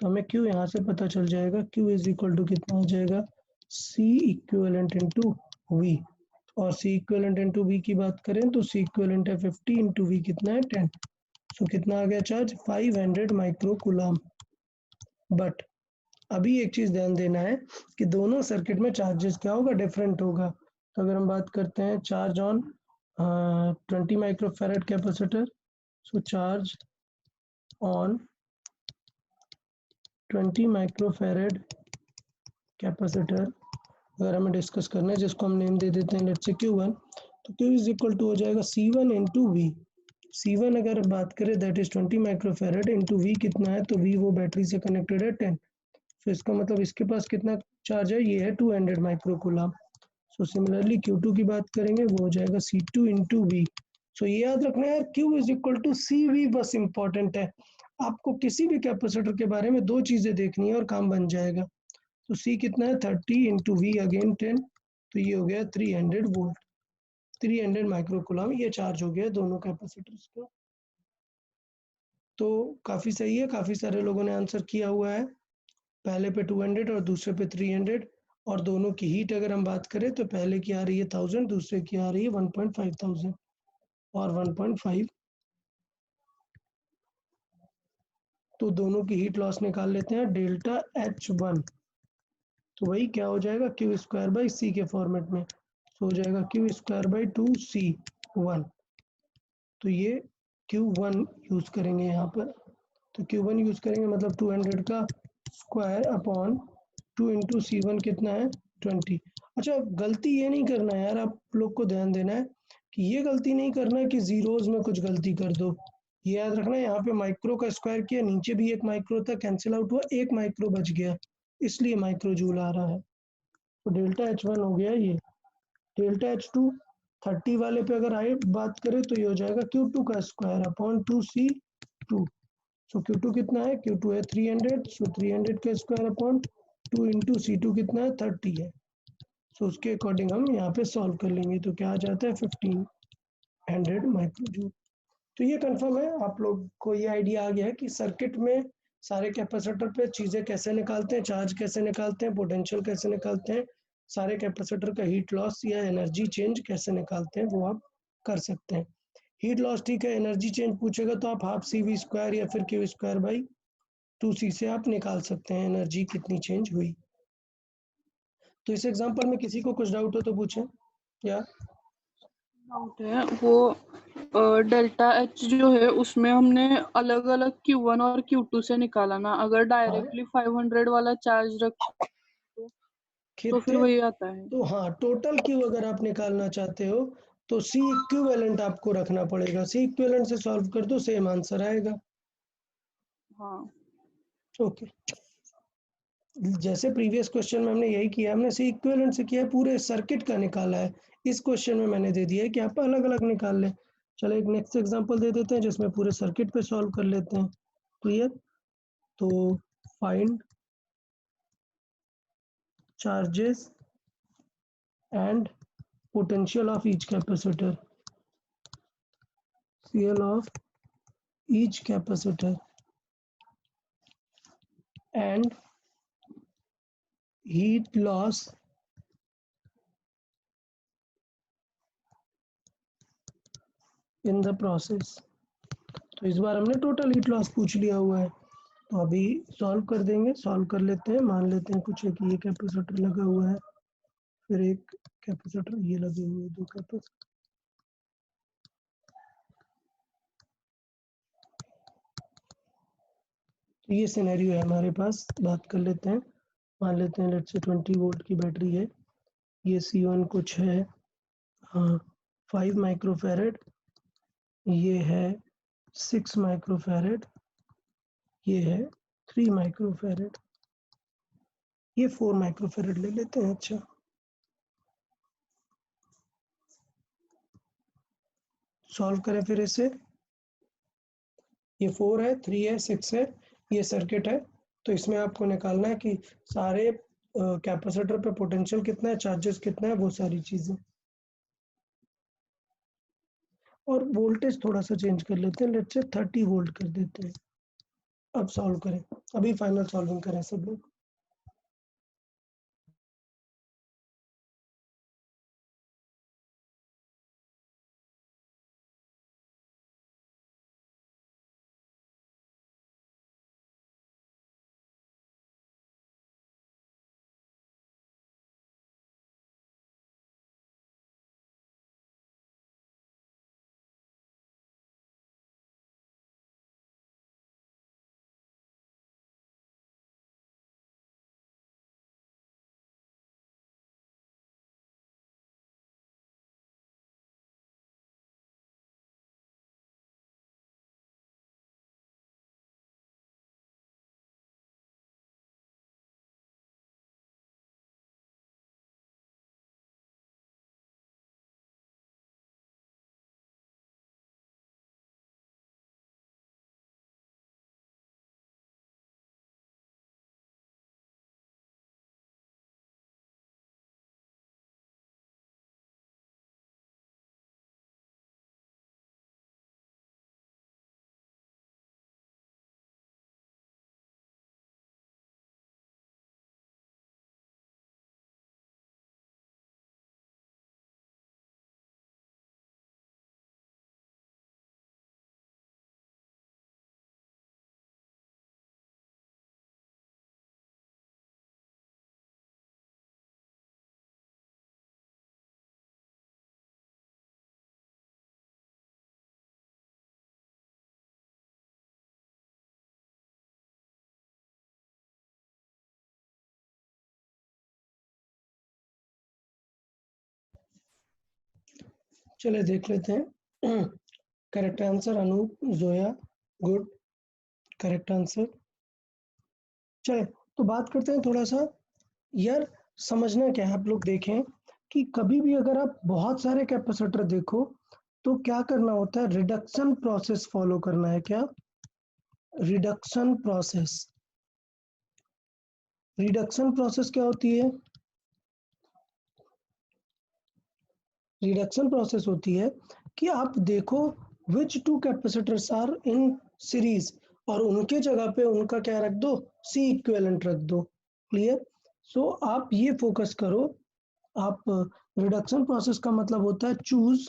तो हमें क्यू यहाँ से पता चल जाएगा, क्यू इज इक्वल टू कितना आ जाएगा सी इक्विवेलेंट इंटू वी। और सी इक्विवेलेंट इंटू वी की बात करें तो सी इक्विवेलेंट है 50 इंटू वी कितना है 10, सो कितना आ गया चार्ज 500 माइक्रो कूलम। बट अभी एक चीज ध्यान देना है कि दोनों सर्किट में चार्जेस क्या होगा, डिफरेंट होगा। तो अगर हम बात करते हैं charge on 20 microfarad capacitor, so charge on 20 microfarad capacitor अगर हमें डिस्कस करना है, जिसको हम नेम दे देते हैं लेट्स से Q1, तो Q इज इक्वल टू हो जाएगा C1 इंटू वी। C1 अगर बात करें that is 20 microfarad into V कितना है, तो वी वो बैटरी से कनेक्टेड है 10, तो इसका मतलब इसके पास कितना चार्ज है, ये है 200 माइक्रोकूलम। सो सिमिलरली Q2 की बात करेंगे, वो हो जाएगा C2 इंटू वी। सो ये याद रखना है यार, Q is equal to CV बस इम्पॉर्टेंट है। आपको किसी भी कैपेसिटर के बारे में दो चीजें देखनी है और काम बन जाएगा। तो C कितना है 30 इंटू वी अगेन 10, तो ये हो गया 300 वोल्ट, 300 माइक्रोकूलम ये चार्ज हो गया दोनों कैपेसिटर्स का। तो काफ़ी सही है, काफ़ी सारे लोगों ने आंसर किया हुआ है, पहले पे 200 और दूसरे पे 300। और दोनों की हीट अगर हम बात करें तो पहले की आ रही है 1000, दूसरे की आ रही है 1.5 थाउजेंड और 1.5, तो दोनों की हीट लॉस निकाल लेते हैं डेल्टा H1, तो वही क्या हो जाएगा क्यू स्क्वायर बाई सी के फॉर्मेट में, तो हो जाएगा क्यू स्क्वायर बाई 2C1। तो ये Q1 यूज़ करेंगे यहाँ पर, तो Q1 यूज़ करेंगे मतलब 200 का स्क्वायर अपॉन 2 इंटू C1 कितना है 20। अच्छा गलती ये नहीं करना है यार, आप लोग को ध्यान देना है कि ये गलती नहीं करना है कि जीरोज में कुछ गलती कर दो। ये याद रखना है, यहाँ पे माइक्रो का स्क्वायर किया, नीचे भी एक माइक्रो था, कैंसिल आउट हुआ, एक माइक्रो बच गया, इसलिए माइक्रो जूल आ रहा है। तो डेल्टा H1 हो गया ये। डेल्टा H2 30 वाले पे अगर आए बात करें तो ये हो जाएगा Q2 का स्क्वायर अपॉन 2C2। सो Q2 कितना है, Q2 है 300, सो 300 का स्क्वायर अपॉन 2 इंटू C2 कितना है 30 है। सो उसके अकॉर्डिंग हम यहाँ पे सॉल्व कर लेंगे, तो क्या आ जाता है 1500 माइक्रोजूल। तो ये कंफर्म है, आप लोग को ये आइडिया आ गया है कि सर्किट में सारे कैपेसिटर पे चीज़ें कैसे निकालते हैं, चार्ज कैसे निकालते हैं, पोटेंशियल कैसे निकालते हैं, सारे कैपेसिटर का हीट लॉस या एनर्जी चेंज कैसे निकालते हैं, वो आप कर सकते हैं। हीट लॉस ठीक है, एनर्जी चेंज पूछेगा तो आप हाफ CV स्क्वायर या फिर Q स्क्वायर बाई 2C से आप निकाल सकते हैं एनर्जी कितनी चेंज हुई। तो इस एग्जांपल में किसी को कुछ डाउट हो तो पूछें। या डाउट है वो डेल्टा H जो है उसमें हमने अलग अलग Q1 और Q2 से निकाला ना, अगर डायरेक्टली 500 वाला चार्ज रख तो फिर कितने, वही आता है। तो हाँ टोटल Q अगर आप निकालना चाहते हो तो C इक्विवेलेंट आपको रखना पड़ेगा, C इक्विवेलेंट से सॉल्व कर दो सेम आंसर आएगा। हाँ ओके, जैसे प्रीवियस क्वेश्चन में हमने यही किया, हमने C इक्विवेलेंट से किया है, पूरे सर्किट का निकाला है। इस क्वेश्चन में मैंने दे दिया है कि आप अलग अलग निकाल लें। चलो एक नेक्स्ट एग्जांपल दे देते हैं जिसमें पूरे सर्किट पे सॉल्व कर लेते हैं। क्लियर, तो find charges and potential of each capacitor, CL of each capacitor and heat loss in the process। तो इस बार हमने टोटल हीट लॉस पूछ लिया हुआ है, तो अभी सॉल्व कर देंगे, सॉल्व कर लेते हैं। मान लेते हैं कुछ है कि ये कैपेसिटर लगा हुआ है, फिर एक कैपेसिटर ये लगे हुए, दो कैपेसिटर। तो ये सिनेरियो है हमारे पास, बात कर लेते हैं। मान लेते हैं लेट्स से 20 वोल्ट की बैटरी है, ये C1 कुछ है 5 माइक्रोफैरेड, ये है 6 माइक्रोफैरेड, ये है 3 माइक्रोफैरेड, ये 4 माइक्रोफैरेड ले लेते हैं। अच्छा सॉल्व करें फिर इसे, ये 4 है 3 है 6 है, ये सर्किट है। तो इसमें आपको निकालना है कि सारे कैपेसिटर पे पोटेंशियल कितना है, चार्जेस कितना है, वो सारी चीज़ें। और वोल्टेज थोड़ा सा चेंज कर लेते हैं, लेट्स से 30 वोल्ट कर देते हैं। अब सॉल्व करें, अभी फाइनल सॉल्विंग करें सब लोग। चले देख लेते हैं। Correct answer Anoop, Zoya, good, correct answer. चले तो बात करते हैं थोड़ा सा, यार समझना क्या है, आप लोग देखें कि कभी भी अगर आप बहुत सारे कैपेसिटर देखो तो क्या करना होता है, रिडक्शन प्रोसेस फॉलो करना है। क्या? Reduction process. रिडक्शन प्रोसेस क्या होती है? रिडक्शन प्रोसेस होती है कि आप देखो which two capacitors are in series और उनके जगह पे उनका क्या रख दो, सी इक्विवेलेंट रख दो। क्लियर? सो आप ये फोकस करो, आप रिडक्शन प्रोसेस का मतलब होता है choose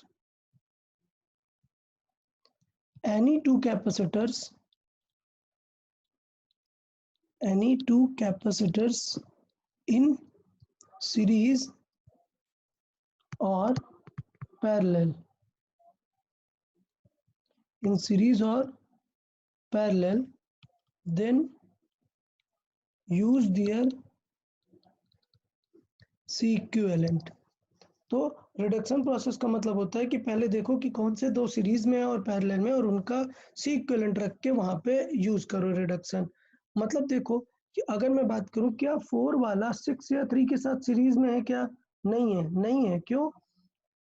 any two capacitors in series or parallel, in series or parallel, then use their C equivalent। तो रिडक्शन प्रोसेस का मतलब होता है कि पहले देखो कि कौन से दो सीरीज में है और पैरेलल में, और उनका सी इक्विवेलेंट रख के वहां पे यूज करो रिडक्शन। मतलब देखो कि अगर मैं बात करूं, क्या 4 वाला 6 या 3 के साथ सीरीज में है? क्या नहीं है? नहीं है। क्यों?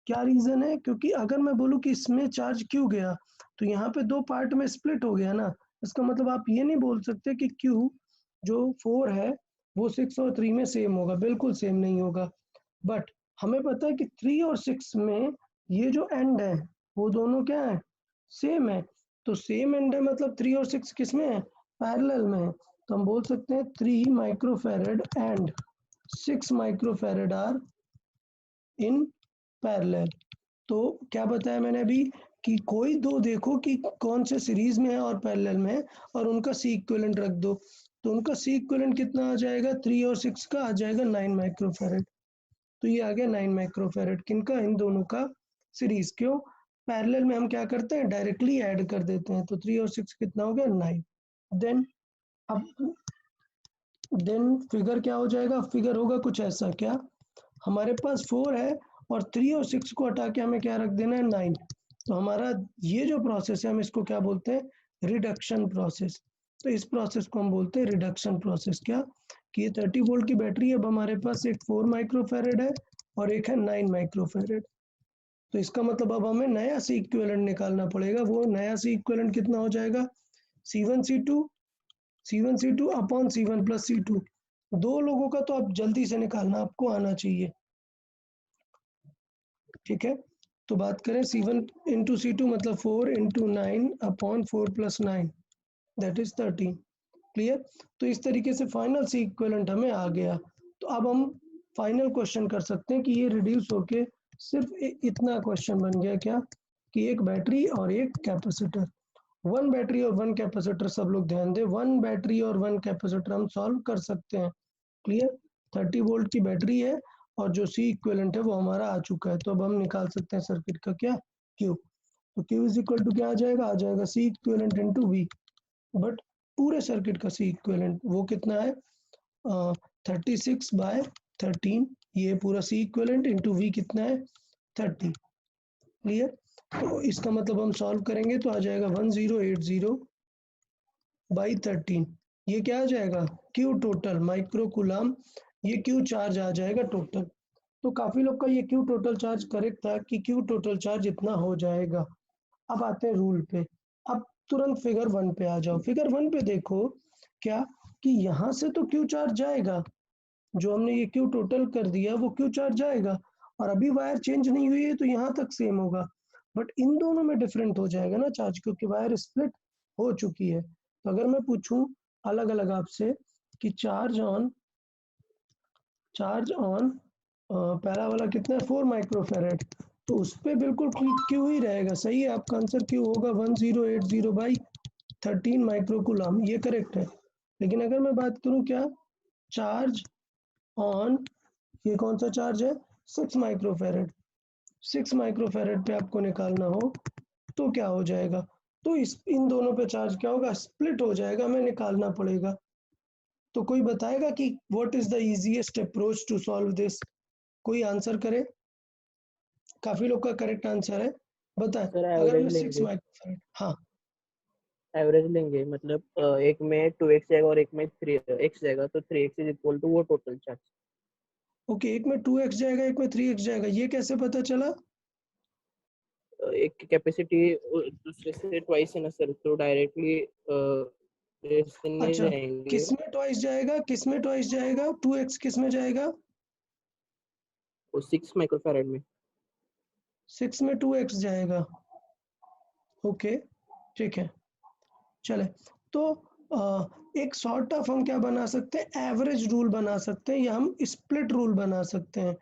क्या रीजन है? क्योंकि अगर मैं बोलूं कि इसमें चार्ज क्यों गया, तो यहाँ पे दो पार्ट में स्प्लिट हो गया ना। इसका मतलब आप ये नहीं बोल सकते कि क्यू जो 4 है वो 6 और 3 में सेम होगा, बिल्कुल सेम नहीं होगा। बट हमें पता है कि 3 और 6 में ये जो एंड है वो दोनों क्या है, सेम है। तो सेम एंड है मतलब 3 और 6 किस में है, पैरेलल में है। तो हम बोल सकते हैं 3 microfarad and 6 microfarad are in parallel. तो क्या बताया मैंने अभी कि कोई दो देखो कि कौन से सीरीज में है और पैरेलल में है और उनका सी इक्विवेलेंट रख दो। तो उनका सी इक्विवेलेंट कितना आ जाएगा, 3 और 6 का आ जाएगा 9 माइक्रोफैरड। तो ये आ गया 9 माइक्रोफैरड किनका, इन दोनों का सीरीज। क्यों? पैरेलल में हम क्या करते हैं, डायरेक्टली ऐड कर देते हैं। तो 3 और 6 कितना हो गया, 9। देन अब फिगर क्या हो जाएगा, फिगर होगा कुछ ऐसा। क्या? हमारे पास 4 है और 3 और 6 को हटा के हमें क्या रख देना है, 9। तो हमारा ये जो प्रोसेस है हम इसको क्या बोलते हैं, रिडक्शन प्रोसेस। तो इस प्रोसेस को हम बोलते हैं रिडक्शन प्रोसेस। क्या कि ये 30 वोल्ट की बैटरी, अब हमारे पास एक 4 माइक्रोफैरड है और एक है 9 माइक्रोफैरड। तो इसका मतलब अब हमें नया सी इक्विवेलेंट निकालना पड़ेगा। वो नया सी इक्विवेलेंट कितना हो जाएगा, C1 upon C1 plus C2। दो लोगों का तो आप जल्दी से निकालना, आपको आना चाहिए। ठीक है, तो बात करें C1 इंटू C2 मतलब 4 into 9 upon 4 plus 9 that is 13। Clear? तो इस तरीके से फाइनल सी इक्विवेलेंट हमें आ गया। तो अब हम फाइनल क्वेश्चन कर सकते हैं कि ये रिड्यूस होके सिर्फ इतना क्वेश्चन बन गया। क्या कि एक बैटरी और एक कैपेसिटर, 1 बैटरी और 1 कैपेसिटर। सब लोग ध्यान दें, 1 बैटरी और 1 कैपेसिटर हम सॉल्व कर सकते हैं। क्लियर? 30 वोल्ट की बैटरी है और जो सी इक्विवेलेंट है वो हमारा आ चुका है। तो अब हम निकाल सकते हैं सर्किट का क्या, क्यू। तो क्यू इज इक्वल टू क्या आ जाएगा C equivalent into V. But पूरे सर्किट का सी इक्विवेलेंट वो कितना है, 36 बाय 13। ये पूरा सी इक्विवेलेंट इंटू वी कितना है, 30। क्लियर? तो इसका मतलब हम सॉल्व करेंगे तो आ जाएगा 1080 बाई 13। ये क्या आ जाएगा, क्यू टोटल माइक्रो कूलम। ये क्यू चार्ज आ जाएगा टोटल। तो काफी लोग का ये क्यू टोटल चार्ज करेक्ट था कि क्यू टोटल चार्ज इतना हो जाएगा। अब आते हैं रूल पे। अब तुरंत फिगर 1 पे आ जाओ। फिगर 1 पे देखो क्या कि यहाँ से तो क्यू चार्ज जाएगा, जो हमने ये क्यू टोटल कर दिया वो क्यू चार्ज जाएगा, और अभी वायर चेंज नहीं हुई है तो यहाँ तक सेम होगा। बट इन दोनों में डिफरेंट हो जाएगा ना चार्ज, क्योंकि वायर स्प्लिट हो चुकी है। तो अगर मैं पूछूं अलग अलग आपसे कि चार्ज ऑन पहला वाला कितना है, 4 माइक्रोफैरड, तो उस पर बिल्कुल क्यू ही रहेगा। सही है, आपका आंसर क्यू होगा 1080 बाई 13 माइक्रो कूलम। ये करेक्ट है। लेकिन अगर मैं बात करूं क्या, चार्ज ऑन, ये कौन सा चार्ज है, 6 माइक्रोफैरड। 6 माइक्रोफैरड पे आपको निकालना हो तो क्या हो जाएगा, तो इन दोनों पे चार्ज क्या होगा, स्प्लिट हो जाएगा, हमें निकालना पड़ेगा। तो कोई बताएगा कि what is the easiest approach to solve this, कोई आंसर करे। काफी लोग का करेक्ट आंसर है, बताएं। सर अगर एवरेज हमें 6 लेंगे, माइक्रोफैराड, हाँ एवरेज लेंगे मतलब एक में 2x जाएगा और एक में 3x जाएगा, तो 3x इज इक्वल टू वो टोटल चार्ज। ओके, एक में 2x जाएगा, एक में 3x जाएगा, ये कैसे पता चला? एक की कैपेसिटी दूसरे से ट्वाइस है ना सर, तो डायरेक्टली नहीं अच्छा, जाएंगे। किस में ट्वाइस जाएगा, किस में ट्वाइस जाएगा? 2x किस में जाएगा? वो 6 माइक्रोफैराड में। 6 में 2x जाएगा। ओके ठीक है, चले। तो एक सॉर्ट ऑफ हम क्या बना सकते हैं, एवरेज रूल बना सकते हैं, या हम स्प्लिट रूल बना सकते हैं।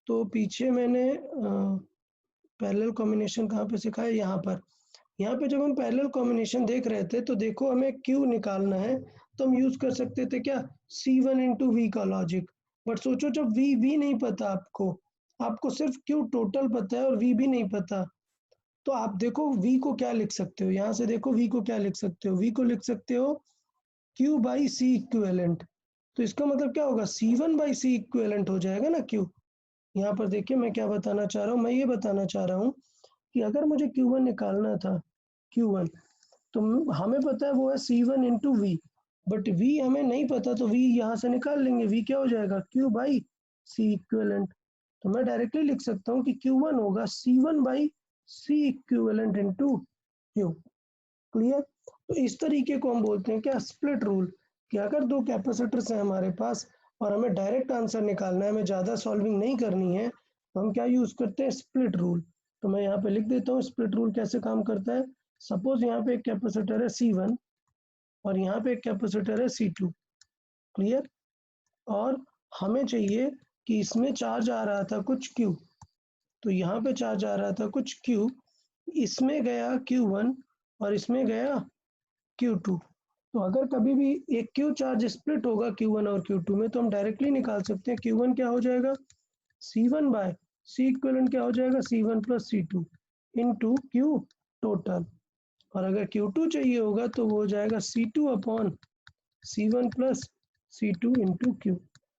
तो पीछे मैंने पैरेलल कॉम्बिनेशन कहाँ पे सिखाया, यहाँ पर। यहाँ पे जब हम पैरेलल कॉम्बिनेशन देख रहे थे तो देखो हमें Q निकालना है, तो हम यूज कर सकते थे क्या, C1 इंटू वी का लॉजिक। बट सोचो जब V नहीं पता आपको, आपको सिर्फ Q टोटल पता है और V भी नहीं पता, तो आप देखो V को क्या लिख सकते हो, यहाँ से देखो V को क्या लिख सकते हो, V को लिख सकते हो Q बाई सी इक्विवेलेंट। तो इसका मतलब क्या होगा, C1 बाई सी इक्विवेलेंट हो जाएगा ना Q। यहाँ पर देखिए मैं क्या बताना चाह रहा हूँ, मैं ये बताना चाह रहा हूँ कि अगर मुझे Q1 निकालना था, Q1, तो हमें पता है वो है C1 into V, but V हमें नहीं पता, तो V यहाँ से निकाल लेंगे, V क्या हो जाएगा, Q बाई सी इक्विवेलेंट। तो मैं डायरेक्टली लिख सकता हूँ कि Q1 होगा C1 by C equivalent into Q। Clear? तो इस तरीके को हम बोलते हैं क्या, स्प्लिट रूल, कि अगर दो कैपेसिटर्स हैं हमारे पास और हमें डायरेक्ट आंसर निकालना है, हमें ज़्यादा सॉल्विंग नहीं करनी है, तो हम क्या यूज़ करते हैं, स्प्लिट रूल। तो मैं यहाँ पे लिख देता हूँ स्प्लिट रूल कैसे काम करता है। सपोज यहाँ पे एक कैपेसिटर है C1 और यहाँ पे एक कैपेसिटर है C2। क्लियर? और हमें चाहिए कि इसमें चार्ज आ रहा था कुछ Q, तो यहाँ पे चार्ज आ रहा था कुछ Q, इसमें गया Q1 और इसमें गया Q2। तो अगर कभी भी एक Q चार्ज स्प्लिट होगा Q1 और Q2 में, तो हम डायरेक्टली निकाल सकते हैं Q1 क्या हो जाएगा, C1 बाय सी इक्विवेलेंट क्या हो जाएगा, C1 plus C2 into Q total. और अगर Q2 चाहिए होगा तो वो हो जाएगा C2 upon C1 plus C2 into Q।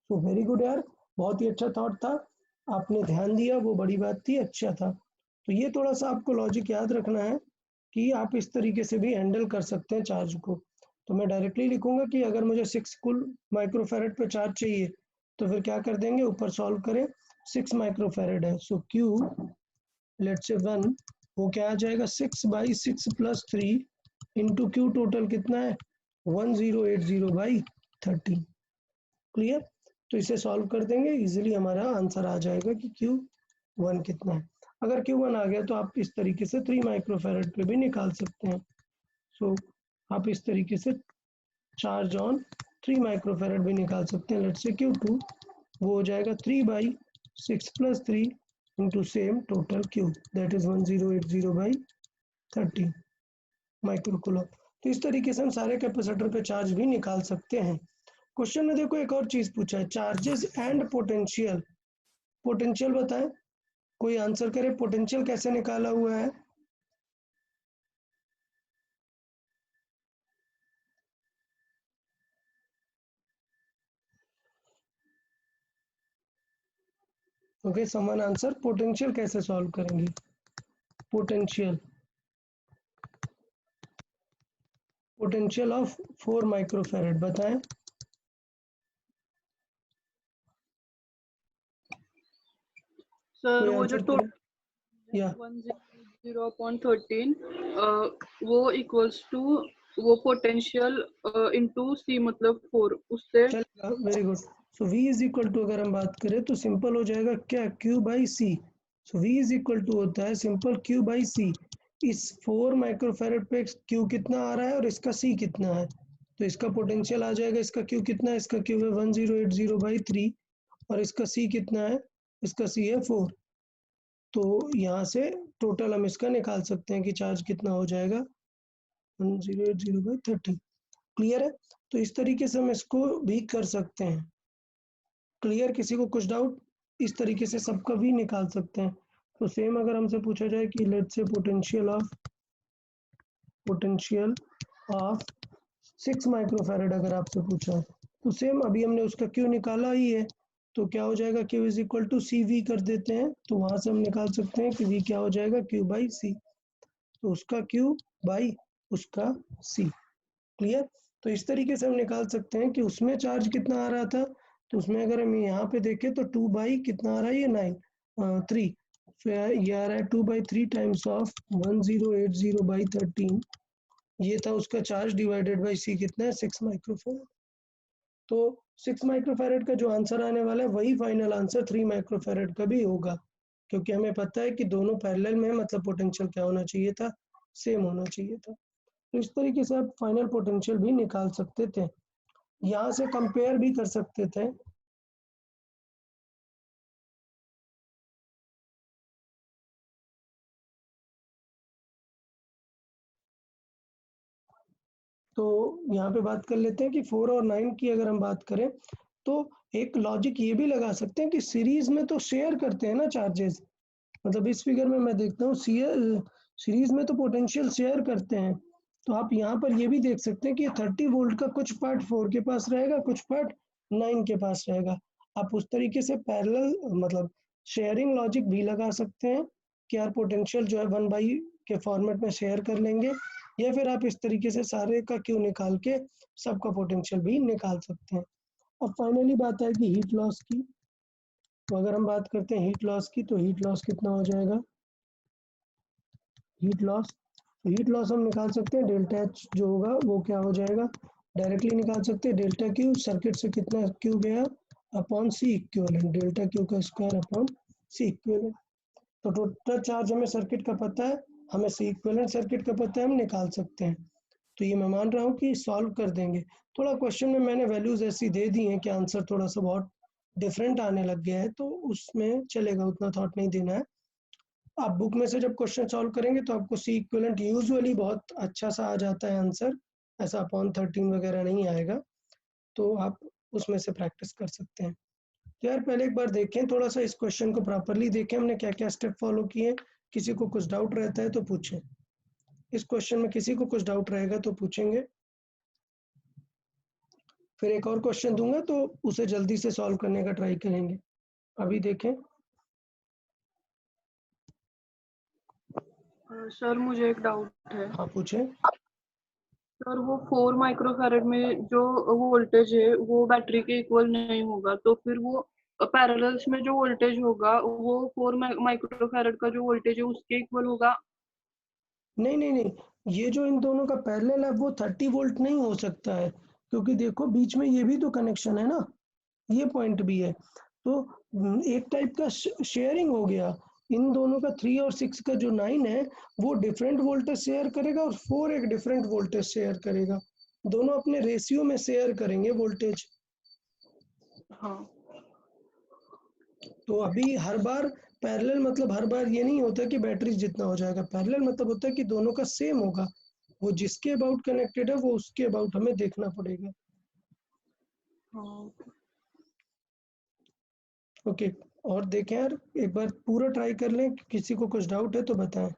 तो वेरी गुड यार, बहुत ही अच्छा थॉट था, आपने ध्यान दिया, वो बड़ी बात थी, अच्छा था। तो ये थोड़ा सा आपको लॉजिक याद रखना है कि आप इस तरीके से भी हैंडल कर सकते हैं चार्ज को। तो मैं डायरेक्टली लिखूंगा कि अगर मुझे 6 कुल माइक्रोफैरड पे चार्ज चाहिए, तो फिर क्या कर देंगे, ऊपर सॉल्व करें, 6 माइक्रोफैरड है, सो Q लेट्स से 1, वो क्या आ जाएगा 6 by 6 plus 3 into Q total कितना है 1080 बाई 30। क्लियर? तो इसे सॉल्व कर देंगे, इजीली हमारा आंसर आ जाएगा कि Q1 कितना है। अगर Q1 आ गया तो आप इस तरीके से 3 माइक्रोफैरड पे भी निकाल सकते हैं। सो आप इस तरीके से चार्ज ऑन 3 माइक्रोफैरड भी निकाल सकते हैं। लेट्स से Q2 वो हो जाएगा 3 by 6 plus 3 into same total Q, that is 1080 by 30 microcoulomb. तो इस तरीके से हम सारे कैपेसिटर पे चार्ज भी निकाल सकते हैं। क्वेश्चन में देखो एक और चीज पूछा है, चार्जेस एंड पोटेंशियल। पोटेंशियल बताएं, कोई आंसर करे, पोटेंशियल कैसे निकाला हुआ है। ओके, समवन आंसर, पोटेंशियल कैसे सॉल्व करेंगे, पोटेंशियल, पोटेंशियल ऑफ 4 माइक्रोफैरड बताएं। सर कोई वो जो आंसर करे या 100/13 वो इक्वल्स टू वो पोटेंशियल इनटू सी मतलब 4 उससे चलेगा, very good. So V is equal to, अगर हम बात करें तो सिंपल हो जाएगा क्या, Q by C. So V is equal to होता है सिंपल Q बाई सी। इस 4 माइक्रोफैरड पे Q कितना आ रहा है और इसका C कितना है, तो इसका पोटेंशियल आ जाएगा, इसका Q कितना है, इसका Q है 1080 बाई 3 और इसका C कितना है, इसका C है 4। तो यहाँ से टोटल हम इसका निकाल सकते हैं कि चार्ज कितना हो जाएगा 1080 बाई 30। क्लियर है? तो इस तरीके से हम इसको भी कर सकते हैं। क्लियर? किसी को कुछ डाउट? इस तरीके से सबका भी निकाल सकते हैं। तो सेम अगर हमसे पूछा जाए कि let's say potential of 6 microfarad अगर आपसे पूछा है, तो सेम अभी हमने उसका क्यों निकाला ही है, तो क्या हो जाएगा, Q is equal to C V कर देते हैं, तो वहां से हम निकाल सकते हैं कि V क्या हो जाएगा, Q बाई सी। तो उसका Q बाई उसका C। क्लियर। तो इस तरीके से हम निकाल सकते हैं कि उसमें चार्ज कितना आ रहा था, तो उसमें अगर हम यहाँ पे देखें तो 2 बाई कितना आ रहा है, ये 3, फिर ये आ रहा है 2/3 टाइम्स ऑफ 1080/13, ये था उसका चार्ज डिवाइडेड बाई सी कितना है, 6 माइक्रोफैरड। तो 6 माइक्रोफैरड का जो आंसर आने वाला है वही फाइनल आंसर 3 माइक्रोफैरड का भी होगा, क्योंकि हमें पता है कि दोनों पैरेलल में, मतलब पोटेंशियल क्या होना चाहिए था, सेम होना चाहिए था। तो इस तरीके से आप फाइनल पोटेंशियल भी निकाल सकते थे, यहाँ से कंपेयर भी कर सकते थे। तो यहाँ पे बात कर लेते हैं कि 4 और 9 की अगर हम बात करें तो एक लॉजिक ये भी लगा सकते हैं कि सीरीज में तो शेयर करते हैं ना चार्जेस, मतलब इस फिगर में मैं देखता हूँ सीरीज में तो पोटेंशियल शेयर करते हैं, तो आप यहाँ पर ये भी देख सकते हैं कि 30 वोल्ट का कुछ पार्ट 4 के पास रहेगा, कुछ पार्ट 9 के पास रहेगा। आप उस तरीके से पैरेलल मतलब शेयरिंग लॉजिक भी लगा सकते हैं कि यार पोटेंशियल जो है 1 के फॉर्मेट में शेयर कर लेंगे, या फिर आप इस तरीके से सारे का क्यू निकाल के सबका पोटेंशियल भी निकाल सकते हैं। अब फाइनली बात है कि हीट लॉस की, तो अगर हम बात करते हैं हीट लॉस की, तो हीट लॉस कितना हो जाएगा, हीट लॉस हम निकाल सकते हैं, डेल्टा एच जो होगा वो क्या हो जाएगा, डायरेक्टली निकाल सकते हैं, डेल्टा क्यू सर्किट से कितना क्यू गया upon C equivalent, delta Q का स्क्वायर अपॉन सी इक्विवेलेंट। तो टोटल चार्ज हमें सर्किट का पता है, हमें सी इक्विवेलेंट सर्किट का पता है, हम निकाल सकते हैं। तो ये मैं मान रहा हूँ कि सॉल्व कर देंगे। थोड़ा क्वेश्चन में मैंने वैल्यूज ऐसी दे दी हैं कि आंसर थोड़ा सा बहुत डिफरेंट आने लग गया है, तो उसमें चलेगा, उतना थॉट नहीं देना है। आप बुक में से जब क्वेश्चन सॉल्व करेंगे तो आपको सी इक्विवेलेंट यूजुअली बहुत अच्छा सा आ जाता है आंसर, ऐसा अपॉन 13 वगैरह नहीं आएगा, तो आप उसमें से प्रैक्टिस कर सकते हैं। तो यार पहले एक बार देखें, थोड़ा सा इस क्वेश्चन को प्रॉपरली देखें, हमने क्या क्या स्टेप फॉलो किए। किसी को कुछ डाउट रहता है तो पूछें, इस क्वेश्चन में किसी को कुछ डाउट रहेगा तो पूछेंगे, फिर एक और क्वेश्चन दूंगा तो उसे जल्दी से सॉल्व करने का ट्राई करेंगे। अभी देखें। सर मुझे एक डाउट है। हाँ पूछें। सर वो 4 माइक्रोफैरड में जो वोल्टेज है वो बैटरी के इक्वल नहीं होगा, तो फिर वो पैरेलल्स में जो वोल्टेज होगा वो 4 माइक्रोफैरड का जो वोल्टेज है उसके इक्वल होगा। नहीं नहीं नहीं, ये जो इन दोनों का पैरेलल है वो 30 वोल्ट नहीं हो सकता है, क्योंकि देखो बीच में ये भी तो कनेक्शन है ना, ये पॉइंट भी है। तो एक टाइप का शेयरिंग हो गया, इन दोनों का 3 और 6 का जो 9 है वो डिफरेंट वोल्टेज शेयर करेगा और 4 एक डिफरेंट वोल्टेज शेयर करेगा, दोनों अपने रेशियो में शेयर करेंगे वोल्टेज। हाँ। तो अभी हर बार पैरेलल मतलब हर बार ये नहीं होता कि बैटरी जितना हो जाएगा, पैरेलल मतलब होता है कि दोनों का सेम होगा, वो जिसके अबाउट कनेक्टेड है वो उसके अबाउट हमें देखना पड़ेगा। हाँ। ओके। और देखें यार, एक बार पूरा ट्राई कर लें, किसी को कुछ डाउट है तो बताएं।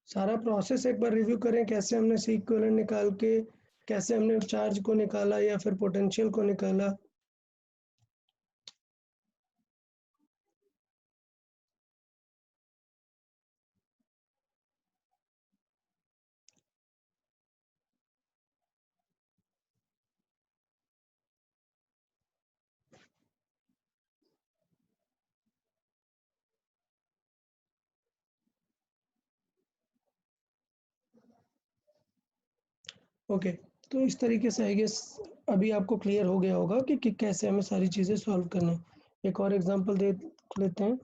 सारा प्रोसेस एक बार रिव्यू करें, कैसे हमने सी इक्विवेलेंट निकाल के, कैसे हमने चार्ज को निकाला या फिर पोटेंशियल को निकाला। ओके। तो इस तरीके से आई गेस अभी आपको क्लियर हो गया होगा कि कैसे हमें सारी चीज़ें सॉल्व करना है। एक और एग्जांपल दे लेते हैं।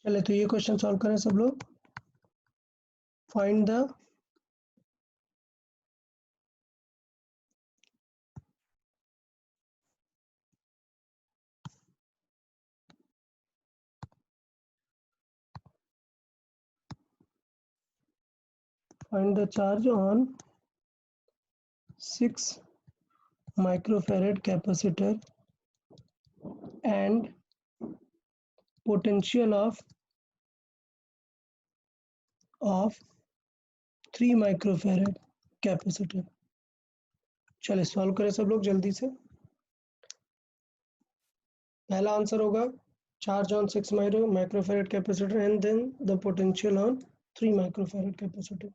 चले तो ये क्वेश्चन सॉल्व करें सब लोग। Find the charge on 6 microfarad capacitor and potential of 3 microfarad capacitor। चले सॉल्व करें सब लोग जल्दी से। पहला आंसर होगा charge on 6 microfarad capacitor and then the potential on 3 microfarad capacitor।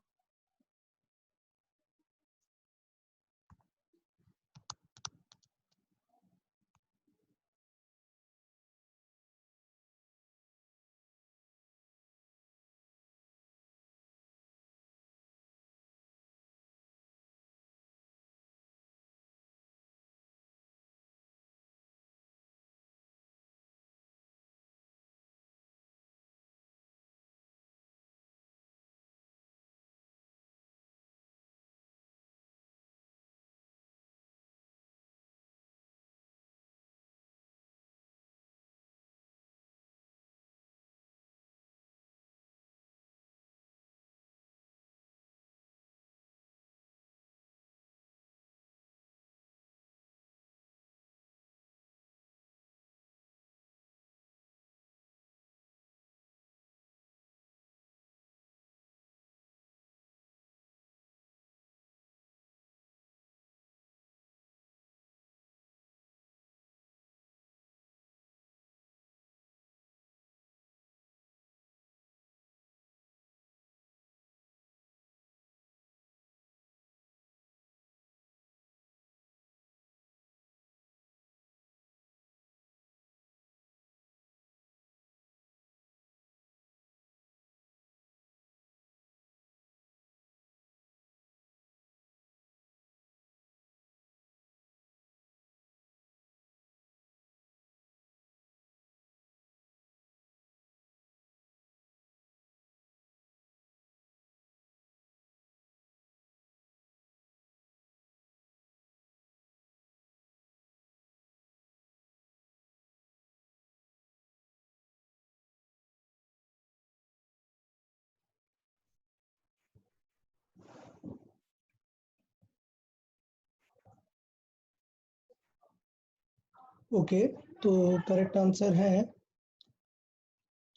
Okay तो करेक्ट आंसर है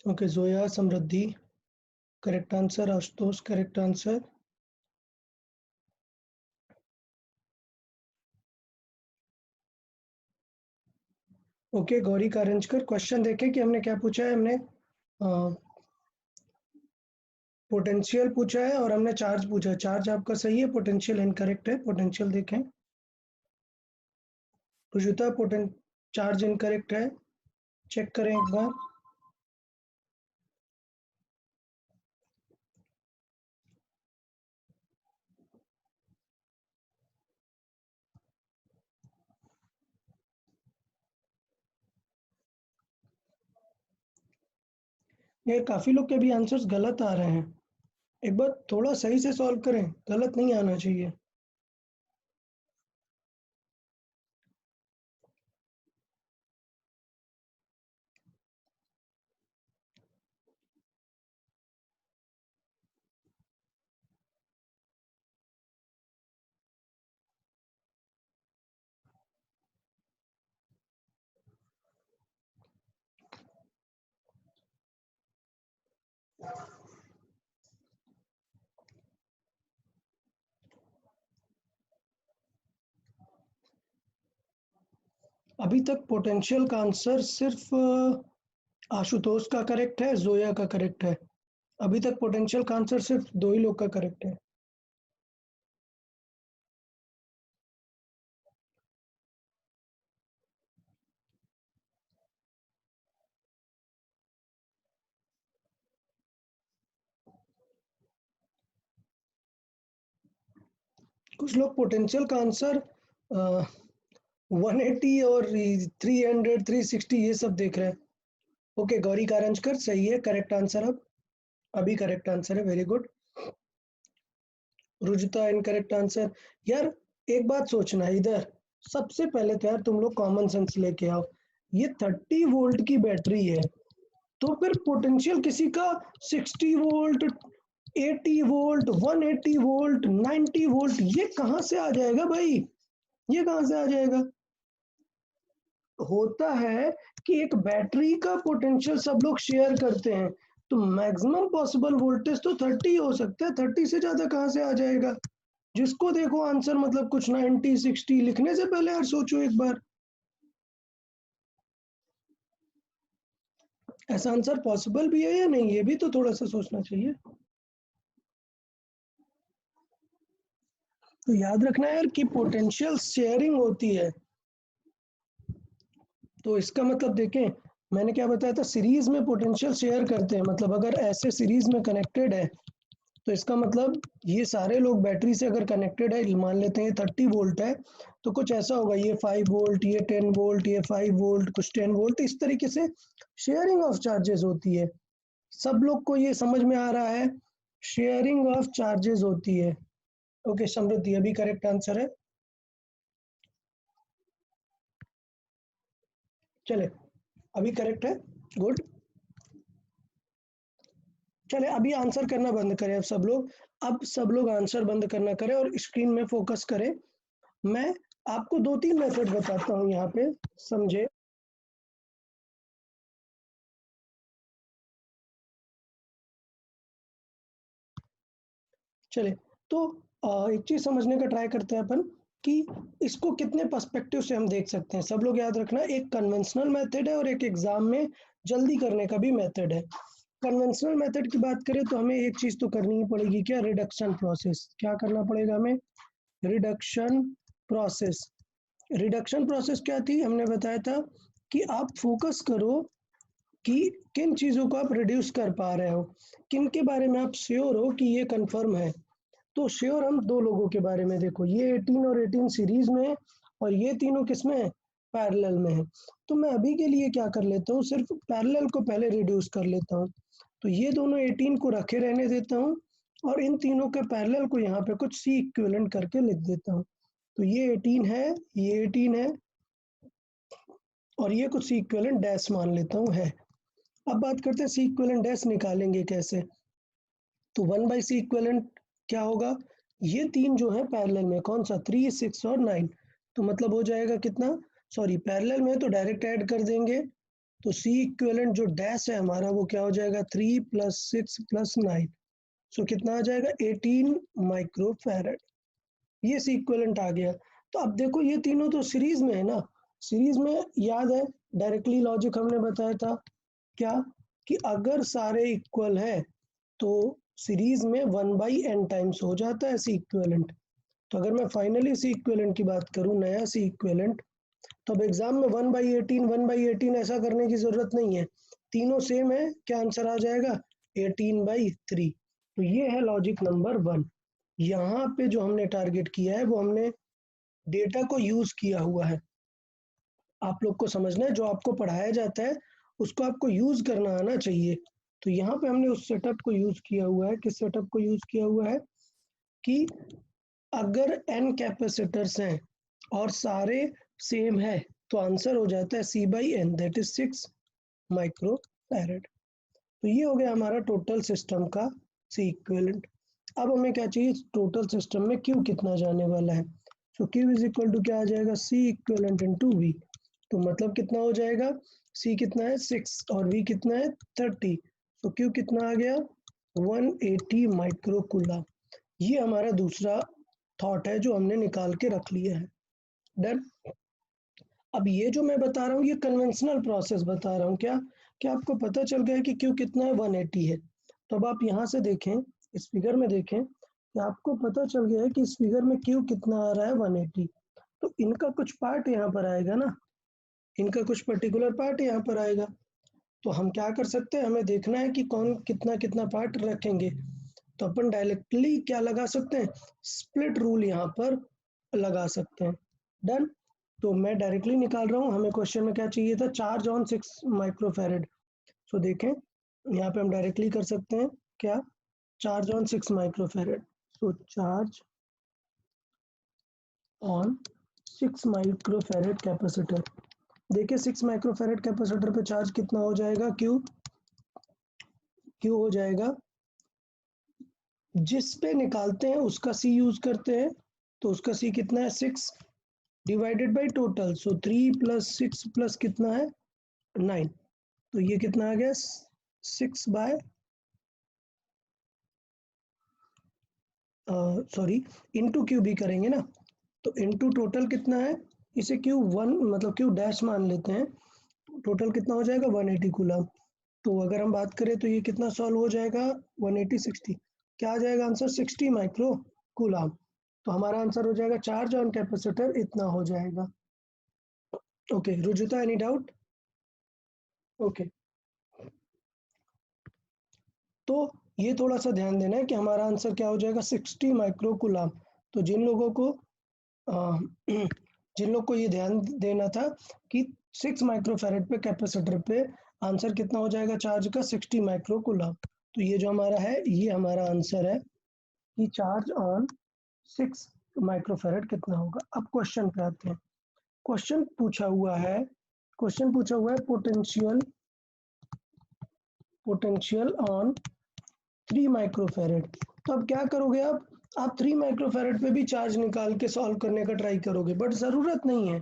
okay Zoya Samriddhi correct answer, Ashutosh correct answer, okay Gauri Karanjkar. Question देखे कि हमने क्या पूछा है, हमने पोटेंशियल पूछा है और हमने चार्ज पूछा है। चार्ज आपका सही है, पोटेंशियल इनकरेक्ट है। पोटेंशियल देखें रुजुता, चार्ज इनकरेक्ट है, चेक करें एक बार। ये काफी लोग के भी आंसर्स गलत आ रहे हैं, एक बार थोड़ा सही से सॉल्व करें, गलत नहीं आना चाहिए। अभी तक पोटेंशियल का आंसर सिर्फ आशुतोष का करेक्ट है, जोया का करेक्ट है। अभी तक पोटेंशियल का आंसर सिर्फ 2 ही लोग का करेक्ट है। कुछ लोग पोटेंशियल का आंसर 180 और 300 360 ये सब देख रहे हैं। ओके, गौरी कारंजकर सही है, करेक्ट आंसर। अब अभी करेक्ट आंसर है, very good. Rujuta incorrect answer. यार एक बात सोचना, इधर सबसे पहले तो यार तुम लोग कॉमन सेंस लेके आओ। ये 30 वोल्ट की बैटरी है, तो फिर पोटेंशियल किसी का 60 वोल्ट, 80 वोल्ट, 180 वोल्ट, 90 वोल्ट, ये कहाँ से आ जाएगा भाई? ये कहाँ से आ जाएगा? होता है कि एक बैटरी का पोटेंशियल सब लोग शेयर करते हैं, तो मैक्सिमम पॉसिबल वोल्टेज तो 30 हो सकता है, 30 से ज्यादा कहाँ से आ जाएगा? जिसको देखो आंसर मतलब कुछ 90 60 लिखने से पहले यार सोचो एक बार, ऐसा आंसर पॉसिबल भी है या नहीं, ये भी तो थोड़ा सा सोचना चाहिए। तो याद रखना यार कि पोटेंशियल शेयरिंग होती है। तो इसका मतलब देखें, मैंने क्या बताया था, सीरीज में पोटेंशियल शेयर करते हैं, मतलब अगर ऐसे सीरीज में कनेक्टेड है तो इसका मतलब ये सारे लोग बैटरी से अगर कनेक्टेड है, मान लेते हैं 30 वोल्ट है, तो कुछ ऐसा होगा, ये 5 वोल्ट, ये 10 वोल्ट, ये 5 वोल्ट, कुछ 10 वोल्ट, इस तरीके से शेयरिंग ऑफ चार्जेस होती है। सब लोग को ये समझ में आ रहा है, शेयरिंग ऑफ चार्जेस होती है। ओके समृद्धि, अभी करेक्ट आंसर है। चले अभी करेक्ट है, गुड। चले अभी आंसर करना बंद करें अब सब लोग, अब सब लोग आंसर बंद करना करें और स्क्रीन में फोकस करें। मैं आपको 2-3 मेथड बताता हूं यहाँ पे, समझे। चले तो एक चीज समझने का ट्राई करते हैं अपन कि इसको कितने पर्सपेक्टिव से हम देख सकते हैं। सब लोग याद रखना, एक कन्वेंशनल मेथड है और एक एग्जाम में जल्दी करने का भी मेथड है। कन्वेंशनल मेथड की बात करें तो हमें एक चीज तो करनी ही पड़ेगी, क्या? Reduction process. क्या करना पड़ेगा हमें? Reduction process. रिडक्शन प्रोसेस क्या थी? हमने बताया था कि आप फोकस करो कि किन चीजों को आप रिड्यूस कर पा रहे हो, किन के बारे में आप श्योर हो कि ये कंफर्म है। तो श्योर हम 2 लोगों के बारे में, देखो ये 18 और 18 सीरीज में है और ये तीनों किसमें है? पैरेलल में है। तो मैं अभी के लिए क्या कर लेता हूँ, सिर्फ पैरेलल को पहले रिड्यूस कर लेता हूँ। तो ये दोनों 18 को रखे रहने देता हूँ और इन तीनों के पैरेलल को यहाँ पे कुछ सी इक्विवेलेंट करके लिख देता हूँ। तो ये 18 है, ये 18 है और ये कुछ सी इक्विवेलेंट डैश मान लेता हूँ है। अब बात करते हैं सी इक्विवेलेंट डैश निकालेंगे कैसे। तो 1/c इक्विवेलेंट क्या होगा? ये तीन जो है पैरेलल में, कौन सा? 3, 6 और 9। तो मतलब हो जाएगा कितना, सॉरी पैरेलल में तो डायरेक्ट ऐड कर देंगे। तो सी इक्विवेलेंट जो डैश है हमारा वो क्या हो जाएगा? 3 + 6 + 9। सो कितना आ जाएगा? 18 माइक्रोफैरड। ये सी इक्विवेलेंट आ गया। तो अब देखो ये तीनों तो सीरीज में है ना, सीरीज में याद है डायरेक्टली लॉजिक हमने बताया था क्या, कि अगर सारे इक्वल है तो सीरीज में 1/n टाइम्स हो जाता है सी इक्विवेलेंट। तो अगर मैं फाइनली सी इक्विवेलेंट की बात करूं, नया सी इक्विवेलेंट, तो अब एग्जाम में 1/18 1/18 ऐसा करने की जरूरत नहीं है, तीनों सेम है, क्या आंसर आ जाएगा? 18/3। तो ये है लॉजिक नंबर 1। यहाँ पे जो हमने टारगेट किया है वो हमने डेटा को यूज किया हुआ है। आप लोग को समझना है, जो आपको पढ़ाया जाता है उसको आपको यूज करना आना चाहिए। तो यहाँ पे हमने उस सेटअप को यूज किया हुआ है। किस सेटअप को यूज किया हुआ है? कि अगर n कैपेसिटर्स हैं और सारे सेम है तो आंसर हो जाता है C/n, दैट इज 6 माइक्रोफैरड। तो ये हो गया हमारा टोटल सिस्टम का सी इक्विवेलेंट। अब हमें क्या चाहिए? टोटल सिस्टम में Q कितना जाने वाला है। So Q is equal to क्या आ जाएगा? C equivalent into V। तो मतलब कितना हो जाएगा? C कितना है? 6 और V कितना है? 30। तो Q कितना आ गया? 180 माइक्रोकूलम। ये हमारा दूसरा थॉट है जो हमने निकाल के रख लिया है। डन। अब ये जो मैं बता रहा हूँ ये कन्वेंशनल प्रोसेस बता रहा हूँ। क्या आपको पता चल गया है कि Q कितना है? 180 है। तो अब आप यहाँ से देखें, इस फिगर में देखें कि आपको पता चल गया है कि इस फिगर में Q कितना आ रहा है? 180। तो इनका कुछ पार्ट यहाँ पर आएगा ना, इनका कुछ पर्टिकुलर पार्ट यहाँ पर आएगा। तो हम क्या कर सकते हैं, हमें देखना है कि कौन कितना कितना पार्ट रखेंगे। तो अपन डायरेक्टली क्या लगा सकते हैं? स्प्लिट रूल यहाँ पर लगा सकते हैं। डन। तो मैं डायरेक्टली निकाल रहा हूँ। हमें क्वेश्चन में क्या चाहिए था? Charge on 6 microfarad. तो देखें यहाँ पे हम डायरेक्टली कर सकते हैं क्या, चार्ज ऑन 6 माइक्रोफेरेड। तो चार्ज ऑन 6 माइक्रोफेरेड कैपेसिटर। देखिए 6 माइक्रोफेरेड कैपेसिटर पे चार्ज कितना हो जाएगा, क्यू हो जाएगा, जिस पे निकालते हैं उसका सी यूज करते हैं, तो उसका सी कितना है 6 डिवाइडेड बाय टोटल, सो 3 + 6 + कितना है 9, तो ये कितना आ गया 6 बाय सॉरी इनटू क्यू भी करेंगे ना, तो इनटू टोटल कितना है, इसे क्यू वन मतलब क्यू डैश मान लेते हैं, टोटल कितना हो जाएगा 180 कूलम। तो अगर हम बात करें तो ये कितना सॉल्व हो जाएगा 180 60, क्या आ जाएगा आंसर 60 माइक्रो कूलम। तो हमारा आंसर हो जाएगा चार्ज ऑन कैपेसिटर इतना हो जाएगा। Okay Rujuta any doubt? Okay तो ये थोड़ा सा ध्यान देना है कि हमारा आंसर क्या हो जाएगा 60 माइक्रो कूलम। तो जिन लोगों को ये ध्यान देना था कि 6 माइक्रोफैरेड पे कैपेसिटर पे आंसर कितना हो जाएगा चार्ज का 60 माइक्रो कूलम। तो ये जो हमारा है ये हमारा आंसर है कि चार्ज ऑन 6 माइक्रोफैरेड कितना होगा। अब क्वेश्चन पे आते हैं। क्वेश्चन पूछा हुआ है पोटेंशियल ऑन 3 माइक्रोफैरेड। तो अब क्या करोगे आप 3 माइक्रोफैरेड पे भी चार्ज निकाल के सॉल्व करने का ट्राई करोगे, बट ज़रूरत नहीं है।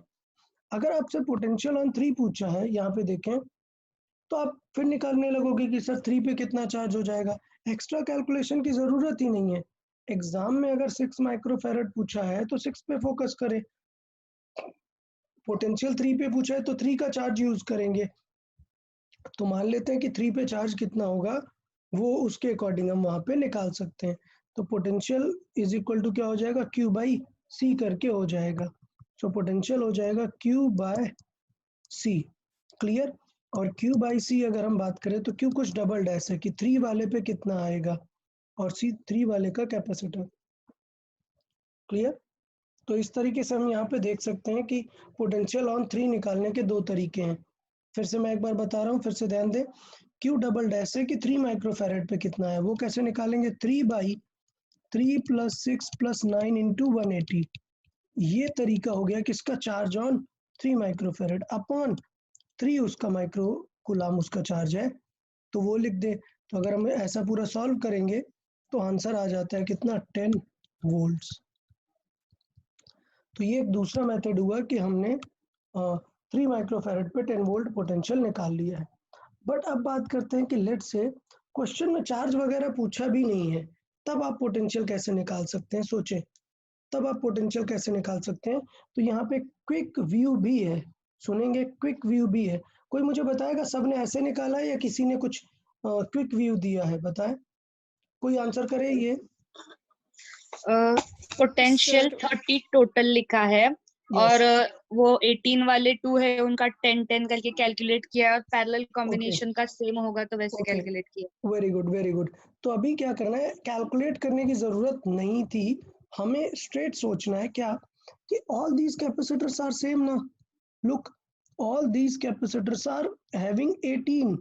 अगर आपसे पोटेंशियल ऑन 3 पूछा है, यहाँ पे देखें, तो आप फिर निकालने लगोगे कि सर 3 पे कितना चार्ज हो जाएगा। एक्स्ट्रा कैलकुलेशन की ज़रूरत ही नहीं है। एग्जाम में अगर 6 माइक्रोफैरेड पूछा है तो 6 पे फोकस करें, पोटेंशियल 3 पे पूछा है तो 3 का चार्ज यूज करेंगे। तो मान लेते हैं कि 3 पे चार्ज कितना होगा वो उसके अकॉर्डिंग हम वहाँ पे निकाल सकते हैं। तो पोटेंशियल इज इक्वल टू क्या हो जाएगा Q बाई C करके हो जाएगा। सो पोटेंशियल हो जाएगा Q बाय C, क्लियर। और Q बाई C अगर हम बात करें तो Q कुछ डबल डैश है कि 3 वाले पे कितना आएगा और C 3 वाले का कैपेसिटर, क्लियर। तो इस तरीके से हम यहाँ पे देख सकते हैं कि पोटेंशियल ऑन 3 निकालने के 2 तरीके हैं। फिर से मैं एक बार बता रहा हूँ, फिर से ध्यान दें। Q डबल डैश है कि 3 माइक्रोफैरेड पे कितना है, वो कैसे निकालेंगे 3 बाई 3 + 6 + 9 × 180। ये तरीका हो गया किसका, चार्ज ऑन 3 माइक्रोफैरेड अपॉन 3 उसका माइक्रो कूलम उसका चार्ज है, तो वो लिख दे। तो अगर हम ऐसा पूरा सॉल्व करेंगे तो आंसर आ जाता है कितना 10 वोल्ट्स। तो ये एक दूसरा मेथड हुआ कि हमने 3 माइक्रोफैरेड पे 10 वोल्ट पोटेंशियल निकाल लिया है। बट अब बात करते हैं कि लेट से क्वेश्चन में चार्ज वगैरह पूछा भी नहीं है, तब आप पोटेंशियल कैसे निकाल सकते हैं, सोचें तब आप पोटेंशियल कैसे निकाल सकते हैं। तो यहाँ पे क्विक व्यू भी है, सुनेंगे क्विक व्यू भी है। कोई मुझे बताएगा सबने ऐसे निकाला है या किसी ने कुछ क्विक व्यू दिया है, बताएं कोई आंसर करे ये। पोटेंशियल 30 टोटल लिखा है और वो 18 वाले 2 है उनका 10 10 करके कैलकुलेट किया और पैरेलल कॉम्बिनेशन का सेम होगा तो वैसे कैलकुलेट किया। Very good very good. तो अभी क्या करना है, कैलकुलेट करने की जरूरत नहीं थी, हमें स्ट्रेट सोचना है क्या कि all these capacitors are same ना। Look all these capacitors are having 18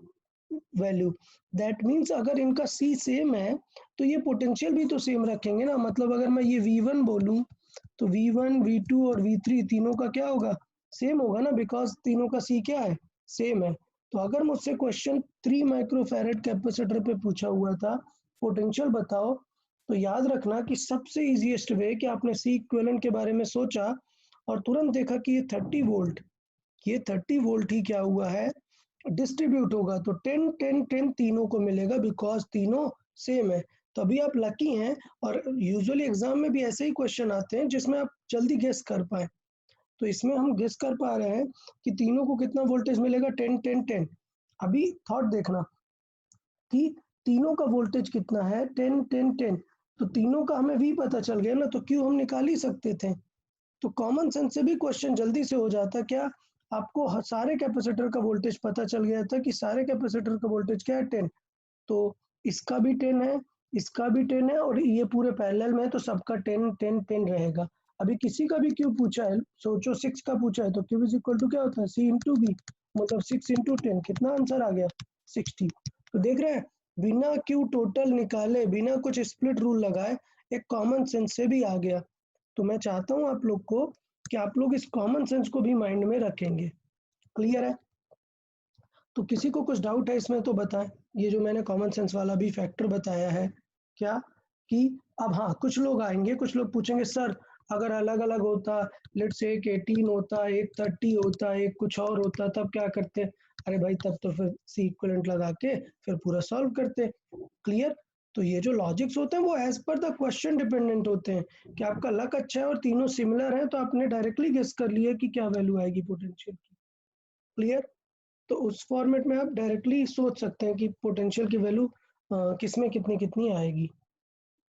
value, that means अगर इनका C सेम है तो ये पोटेंशियल भी तो सेम रखेंगे ना। मतलब अगर मैं ये V1 बोलूं तो V1 V2 और V3 तीनों का क्या होगा, सेम होगा ना, बिकॉज तीनों का C क्या है, सेम है। तो अगर मुझसे क्वेश्चन 3 माइक्रोफैरेड कैपेसिटर पे पूछा हुआ था पोटेंशियल बताओ, तो याद रखना कि सबसे इजीएस्ट वे कि आपने C इक्विवेलेंट के बारे में सोचा और तुरंत देखा कि ये 30 वोल्ट, ये 30 वोल्ट ही क्या हुआ है डिस्ट्रीब्यूट होगा, तो 10 10 10 तीनों को मिलेगा बिकॉज तीनों सेम है। तो अभी आप लकी हैं, और यूजुअली एग्जाम में भी ऐसे ही क्वेश्चन आते हैं जिसमें आप जल्दी गेस कर पाए। तो इसमें हम गेस कर पा रहे हैं कि तीनों को कितना वोल्टेज मिलेगा 10 10 10। अभी थॉट देखना कि तीनों का वोल्टेज कितना है 10 10 10, तो तीनों का हमें V पता चल गया ना, तो Q हम निकाल ही सकते थे। तो कॉमन सेंस से भी क्वेश्चन जल्दी से हो जाता। क्या आपको सारे कैपेसिटर का वोल्टेज पता चल गया था कि सारे कैपेसिटर का वोल्टेज क्या है 10, तो इसका भी 10 है, इसका भी 10 है और ये पूरे पैरेलल में है तो सबका 10 10 10 रहेगा। अभी किसी का भी क्यू पूछा है, सोचो 6 का पूछा है तो Q इज इक्वल टू क्या होता है C × V, मतलब 6 × 10, कितना आंसर आ गया 60। तो देख रहे हैं बिना क्यू टोटल निकाले, बिना कुछ स्प्लिट रूल लगाए, एक कॉमन सेंस से भी आ गया। तो मैं चाहता हूं आप लोग को कि आप लोग इस कॉमन सेंस को भी माइंड में रखेंगे। क्लियर है? तो किसी को कुछ डाउट है इसमें तो बताएं। ये जो मैंने कॉमन सेंस वाला भी फैक्टर बताया है क्या, कि अब हाँ कुछ लोग आएंगे, कुछ लोग पूछेंगे सर अगर अलग अलग होता, लेट्स से एक 18 होता, एक 30 होता, एक कुछ और होता, तब क्या करते? अरे भाई तब तो फिर सी इक्विवेलेंट लगा के फिर पूरा सॉल्व करते। क्लियर? तो ये जो लॉजिक्स होते हैं वो as per the question dependent होते हैं, कि आपका लक अच्छा है और तीनों सिमिलर है तो आपने डायरेक्टली गेस कर लिया कि क्या वैल्यू आएगी पोटेंशियल की। क्लियर? तो उस फॉर्मेट में आप डायरेक्टली सोच सकते हैं कि पोटेंशियल की वैल्यू किसमें कितनी कितनी आएगी।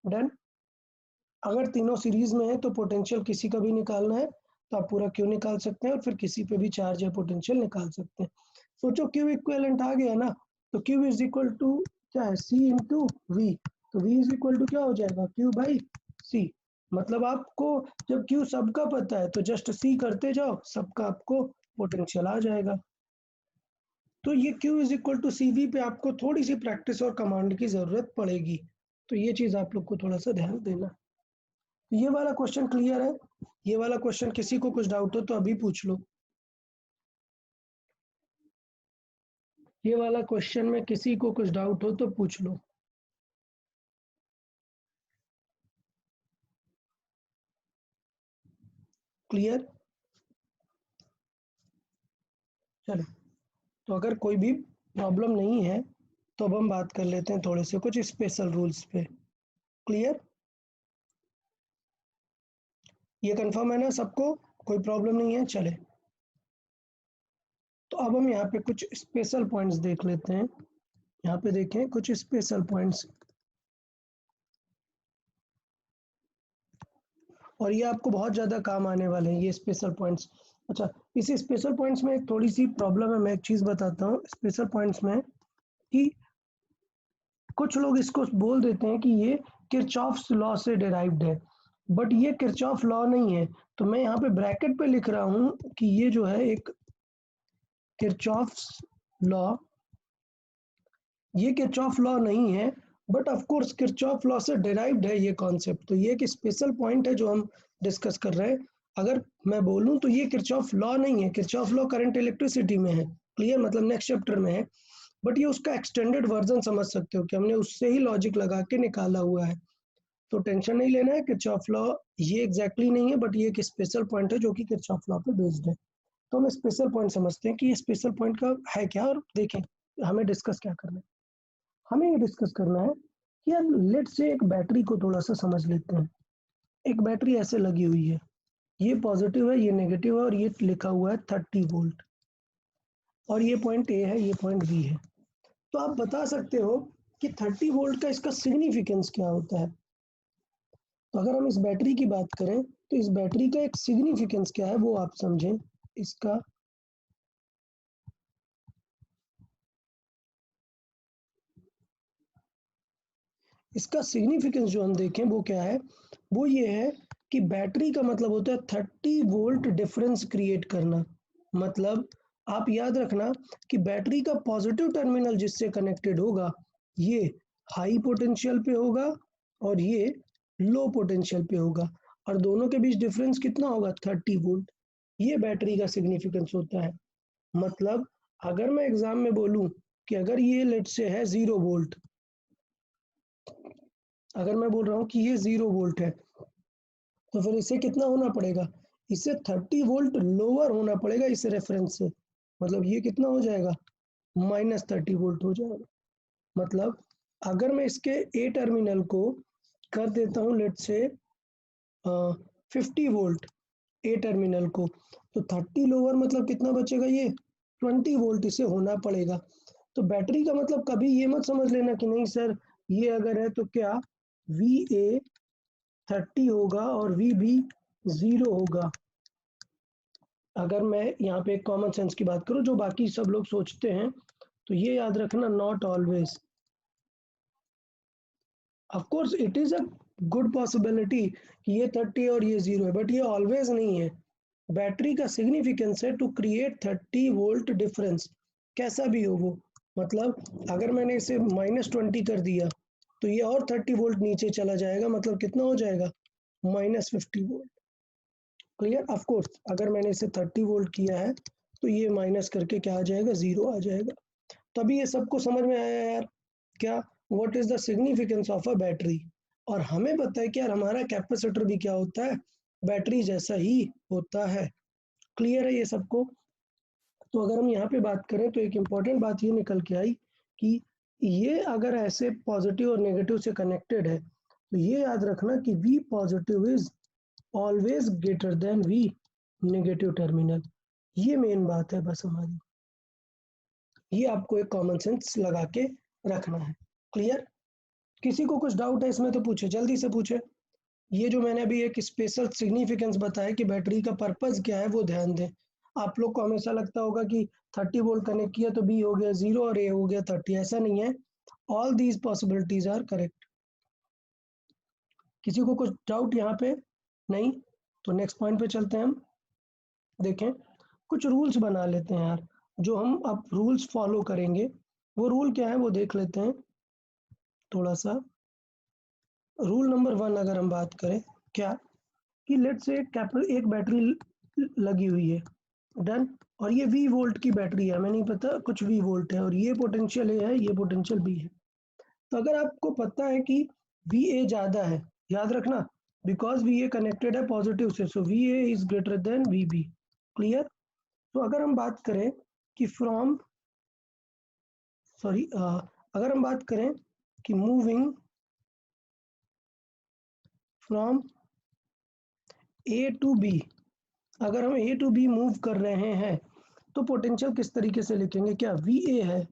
डन? अगर तीनों सीरीज में है तो पोटेंशियल किसी का भी निकालना है तो आप पूरा क्यू निकाल सकते हैं और फिर किसी पे भी चार्ज या पोटेंशियल निकाल सकते हैं। सोचो क्यू इक्विवेलेंट आ गया ना, तो क्यू इज इक्वल टू क्या है, सी इंटू वी। तो वी इज इक्वल टू क्या हो जाएगा, क्यू बाई सी। मतलब आपको जब क्यू सबका पता है तो जस्ट सी करते जाओ, सबका आपको पोटेंशियल आ जाएगा। तो ये Q is equal to C V पे आपको थोड़ी सी प्रैक्टिस और कमांड की जरूरत पड़ेगी, तो ये चीज आप लोग को थोड़ा सा ध्यान देना। ये वाला क्वेश्चन क्लियर है? ये वाला क्वेश्चन किसी को कुछ डाउट हो तो अभी पूछ लो। ये वाला क्वेश्चन में किसी को कुछ डाउट हो तो पूछ लो। क्लियर? चलो, तो अगर कोई भी प्रॉब्लम नहीं है तो अब हम बात कर लेते हैं थोड़े से कुछ स्पेशल रूल्स पे। क्लियर? ये कंफर्म है ना सबको, कोई प्रॉब्लम नहीं है? चले, तो अब हम यहाँ पे कुछ स्पेशल पॉइंट्स देख लेते हैं। यहाँ पे देखें कुछ स्पेशल पॉइंट्स, और ये आपको बहुत ज़्यादा काम आने वाले हैं ये स्पेशल पॉइंट्स। अच्छा, इस स्पेशल पॉइंट्स में एक थोड़ी सी प्रॉब्लम है, मैं एक चीज़ बताता हूँ स्पेशल पॉइंट्स में, कि कुछ लोग इसको बोल देते हैं कि ये किरचॉफ्स लॉ से डिराइव्ड है, बट ये किरचॉफ लॉ नहीं है। तो मैं यहाँ पे ब्रैकेट पे लिख रहा हूँ कि ये जो है एक किरचॉफ्स लॉ, ये किरचॉफ लॉ नहीं है, but of course Kirchhoff law से डिराइव्ड है ये कॉन्सेप्ट। तो ये एक स्पेशल पॉइंट है जो हम डिस्कस कर रहे हैं। अगर मैं बोलूं तो ये किरचॉफ लॉ नहीं है, किरचॉफ लॉ करंट इलेक्ट्रिसिटी में है। क्लियर? मतलब नेक्स्ट चैप्टर में है, बट ये उसका एक्सटेंडेड वर्जन समझ सकते हो कि हमने उससे ही लॉजिक लगा के निकाला हुआ है। तो टेंशन नहीं लेना है, किरचॉफ लॉ ये एग्जैक्टली नहीं है, बट ये एक स्पेशल पॉइंट है जो कि किरचॉफ लॉ पे बेस्ड है। तो हम स्पेशल पॉइंट समझते हैं कि ये स्पेशल पॉइंट का है क्या, और देखें हमें डिस्कस क्या करना है। हमें ये डिस्कस करना है कि यार लेट से एक बैटरी को थोड़ा सा समझ लेते हैं। एक बैटरी ऐसे लगी हुई है, ये पॉजिटिव है, ये नेगेटिव है, और ये लिखा हुआ है 30 वोल्ट, और ये पॉइंट ए है, ये पॉइंट बी है। तो आप बता सकते हो कि 30 वोल्ट का इसका सिग्निफिकेंस क्या होता है। तो अगर हम इस बैटरी की बात करें तो इस बैटरी का एक सिग्निफिकेंस क्या है वो आप समझें। इसका सिग्निफिकेंस जो हम देखें वो क्या है, वो ये है कि बैटरी का मतलब होता है 30 वोल्ट डिफरेंस क्रिएट करना। मतलब आप याद रखना कि बैटरी का पॉजिटिव टर्मिनल जिससे कनेक्टेड होगा ये हाई पोटेंशियल पे होगा और ये लो पोटेंशियल पे होगा, और दोनों के बीच डिफरेंस कितना होगा, 30 वोल्ट। ये बैटरी का सिग्निफिकेंस होता है। मतलब अगर मैं एग्जाम में बोलूं कि अगर ये लेट से है 0 वोल्ट, अगर मैं बोल रहा हूँ कि ये 0 वोल्ट है, तो फिर इसे कितना होना पड़ेगा, इसे 30 वोल्ट लोअर होना पड़ेगा इस रेफरेंस से। मतलब ये कितना हो जाएगा, -30 वोल्ट हो जाएगा। मतलब अगर मैं इसके ए टर्मिनल को कर देता हूँ लेट से 50 वोल्ट ए टर्मिनल को, तो 30 लोअर मतलब कितना बचेगा, ये 20 वोल्ट इसे होना पड़ेगा। तो बैटरी का मतलब कभी ये मत समझ लेना कि नहीं सर ये अगर है तो क्या VA 30 होगा और VB 0 होगा। अगर मैं यहाँ पे कॉमन सेंस की बात करूँ जो बाकी सब लोग सोचते हैं, तो ये याद रखना, not always. Of course it is a good possibility कि ये 30 और ये 0 है, बट ये ऑलवेज नहीं है। बैटरी का सिग्निफिकेंस है टू क्रिएट 30 वोल्ट डिफरेंस, कैसा भी हो वो, मतलब अगर मैंने इसे -20 कर दिया तो ये और 30 वोल्ट नीचे चला जाएगा, मतलब कितना हो जाएगा -50 वोल्ट। क्लियर? ऑफ कोर्स अगर मैंने इसे 30 वोल्ट किया है तो ये माइनस करके क्या आ जाएगा, 0 आ जाएगा। तभी ये सबको समझ में आया यार क्या, what is the significance of a battery. और हमें पता है कि यार हमारा कैपेसिटर भी क्या होता है, बैटरी जैसा ही होता है। क्लियर है ये सबको? तो अगर हम यहाँ पे बात करें तो एक इम्पॉर्टेंट बात ये निकल के आई कि ये अगर ऐसे पॉजिटिव और नेगेटिव से कनेक्टेड है तो ये याद रखना कि V positive is always greater than V negative terminal. ये मेन बात है बस हमारी, ये आपको एक कॉमन सेंस लगा के रखना है। क्लियर? किसी को कुछ डाउट है इसमें तो पूछे, जल्दी से पूछे। ये जो मैंने अभी एक स्पेशल सिग्निफिकेंस बताया कि बैटरी का पर्पस क्या है वो ध्यान दें। आप लोग को हमेशा लगता होगा कि 30 वोल्ट कनेक्ट किया तो B हो गया 0 और A हो गया 30, ऐसा नहीं है। All these possibilities are correct. किसी को कुछ डाउट यहाँ पे नहीं? तो नेक्स्ट पॉइंट पे चलते हैं हम। देखें कुछ रूल्स बना लेते हैं यार, जो हम अब रूल्स फॉलो करेंगे। वो रूल क्या है वो देख लेते हैं थोड़ा सा। रूल नंबर 1 अगर हम बात करें क्या, कि लेट्स से एक बैटरी लगी हुई है, डन, और ये V वोल्ट की बैटरी है, हमें नहीं पता कुछ V वोल्ट है, और ये पोटेंशियल A है, ये पोटेंशियल B है। तो अगर आपको पता है कि VA ज़्यादा है, याद रखना बिकॉज VA कनेक्टेड है पॉजिटिव से, सो VA is greater than VB। Clear? तो अगर हम बात करें कि अगर हम बात करें कि moving from A to B, अगर हम A टू B मूव कर रहे हैं तो पोटेंशियल किस तरीके से लिखेंगे, क्या VA है,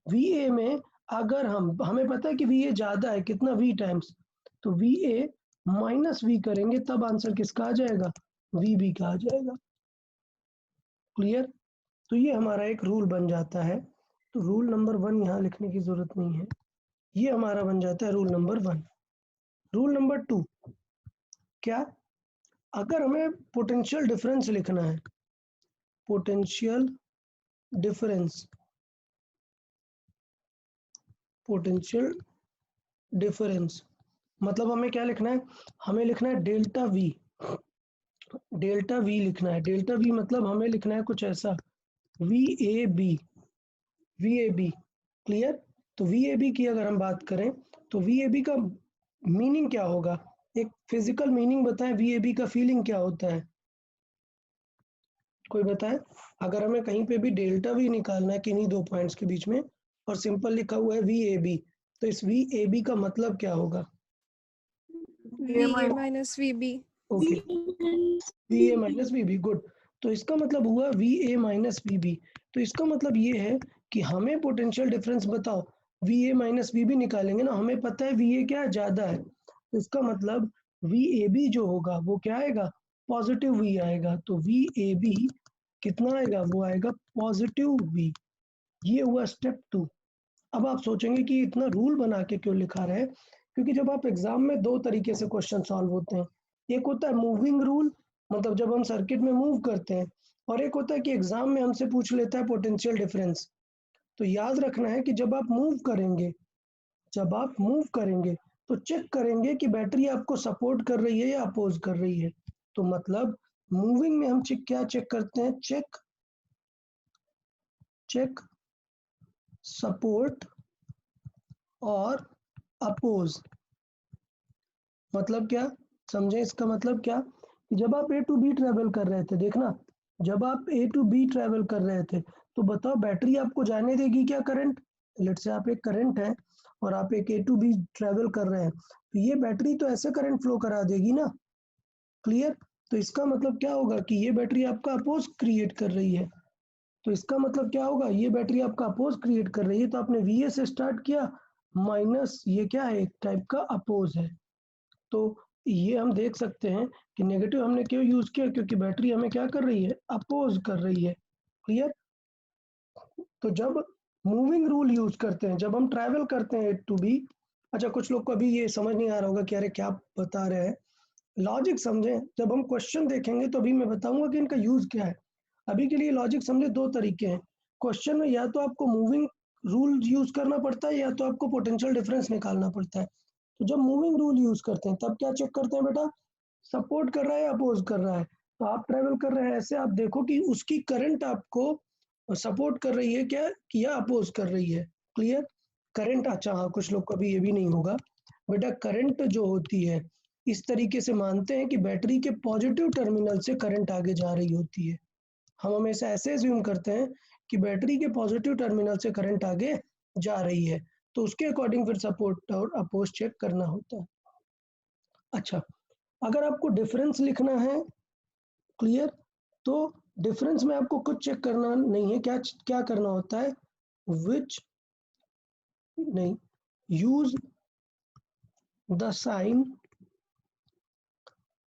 VA में अगर हमें पता है कि VA ज़्यादा है, कितना V टाइम्स, तो VA माइनस V करेंगे तब आंसर किसका आ जाएगा, VB का आ जाएगा। क्लियर? तो ये हमारा एक रूल बन जाता है। तो रूल नंबर 1 यहाँ लिखने की जरूरत नहीं है, ये हमारा बन जाता है रूल नंबर 1। रूल नंबर 2 क्या, अगर हमें पोटेंशियल डिफरेंस लिखना है, पोटेंशियल डिफरेंस, पोटेंशियल डिफरेंस मतलब हमें क्या लिखना है, हमें लिखना है डेल्टा V। डेल्टा V लिखना है, डेल्टा V मतलब हमें लिखना है कुछ ऐसा, VAB, VAB। क्लियर? तो VAB की अगर हम बात करें तो VAB का मीनिंग क्या होगा, एक फिजिकल मीनिंग बताएं, VAB का फीलिंग क्या होता है, कोई बताए? अगर हमें कहीं पे भी डेल्टा V निकालना है किन्हीं दो पॉइंट्स के बीच में और सिंपल लिखा हुआ है VAB, तो इस VAB का मतलब क्या होगा, VA minus VB। Okay, VA minus VB, good. तो इसका मतलब हुआ VA माइनस VB। तो इसका मतलब ये है कि हमें पोटेंशियल डिफरेंस बताओ, VA माइनस VB निकालेंगे ना, हमें पता है VA क्या ज़्यादा है, तो इसका मतलब VAB जो होगा वो क्या आएगा, पॉजिटिव V आएगा। तो VAB कितना आएगा, वो आएगा पॉजिटिव V। ये हुआ स्टेप 2। अब आप सोचेंगे कि इतना रूल बना के क्यों लिखा रहे हैं, क्योंकि जब आप एग्जाम में दो तरीके से क्वेश्चन सॉल्व होते हैं, एक होता है मूविंग रूल, मतलब जब हम सर्किट में मूव करते हैं, और एक होता है कि एग्जाम में हमसे पूछ लेता है पोटेंशियल डिफरेंस। तो याद रखना है कि जब आप मूव करेंगे तो चेक करेंगे कि बैटरी आपको सपोर्ट कर रही है या अपोज कर रही है। तो मतलब मूविंग में हम क्या चेक करते हैं, चेक सपोर्ट और अपोज। मतलब क्या, समझे इसका मतलब क्या, कि जब आप A टू B ट्रेवल कर रहे थे, देखना जब आप A टू B ट्रेवल कर रहे थे तो बताओ बैटरी आपको जाने देगी क्या करंट, लेट से आप एक करंट है और आप एक A टू B ट्रेवल कर रहे हैं, तो ये बैटरी तो ऐसे करंट फ्लो करा देगी ना। क्लियर? तो इसका मतलब क्या होगा कि ये बैटरी आपका अपोज क्रिएट कर रही है। तो इसका मतलब क्या होगा, ये बैटरी आपका अपोज क्रिएट कर रही है, तो आपने VA से स्टार्ट किया, माइनस ये क्या है, एक टाइप का अपोज है। तो ये हम देख सकते हैं कि नेगेटिव हमने क्यों यूज किया, क्योंकि बैटरी हमें क्या कर रही है, अपोज कर रही है। क्लियर? तो जब मूविंग रूल यूज करते हैं, जब हम ट्रैवल करते हैं A टू B, अच्छा कुछ लोग को अभी ये समझ नहीं आ रहा होगा कि अरे क्या बता रहे हैं, लॉजिक समझें, जब हम क्वेश्चन देखेंगे तो अभी मैं बताऊंगा कि इनका यूज क्या है। अभी के लिए लॉजिक समझे, दो तरीके हैं क्वेश्चन में, या तो आपको मूविंग रूल यूज करना पड़ता है या तो आपको पोटेंशियल डिफरेंस निकालना पड़ता है। तो जब मूविंग रूल यूज करते हैं तब क्या चेक करते हैं बेटा, सपोर्ट कर रहा है या अपोज कर रहा है। तो आप ट्रेवल कर रहे हैं ऐसे, आप देखो कि उसकी करंट आपको सपोर्ट कर रही है क्या या अपोज कर रही है। क्लियर? करंट, अच्छा हाँ, कुछ लोग कभी ये भी नहीं होगा बेटा, करंट जो होती है इस तरीके से मानते हैं कि बैटरी के पॉजिटिव टर्मिनल से करंट आगे जा रही होती है। हम हमेशा ऐसे अज्यूम करते हैं कि बैटरी के पॉजिटिव टर्मिनल से करंट आगे जा रही है, तो उसके अकॉर्डिंग फिर सपोर्ट और अपोज चेक करना होता है। अच्छा, अगर आपको डिफरेंस लिखना है, क्लियर, तो डिफरेंस में आपको कुछ चेक करना नहीं है, क्या क्या करना होता है, विच नहीं, use the sign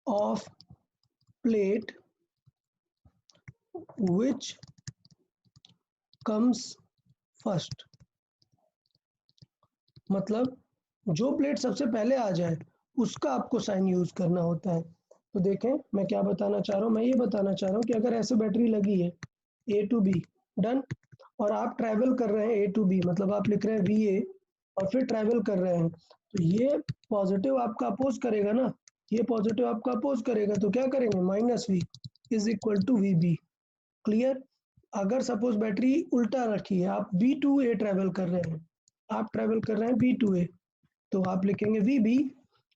of plate which comes first, मतलब जो प्लेट सबसे पहले आ जाए उसका आपको साइन यूज करना होता है। तो देखें मैं क्या बताना चाह रहा हूँ, मैं ये बताना चाह रहा हूँ कि अगर ऐसे बैटरी लगी है ए टू बी, डन, और आप ट्रैवल कर रहे हैं ए टू बी, मतलब आप लिख रहे हैं वी ए और फिर ट्रैवल कर रहे हैं, तो ये पॉजिटिव आपका अपोज करेगा ना, ये पॉजिटिव आपका अपोज करेगा, तो क्या करेंगे, minus V is equal to V B. Clear? अगर सपोज बैटरी उल्टा रखी है, आप B2A ट्रैवल कर रहे हैं, आप ट्रैवल कर रहे हैं B2A, तो आप लिखेंगे VB,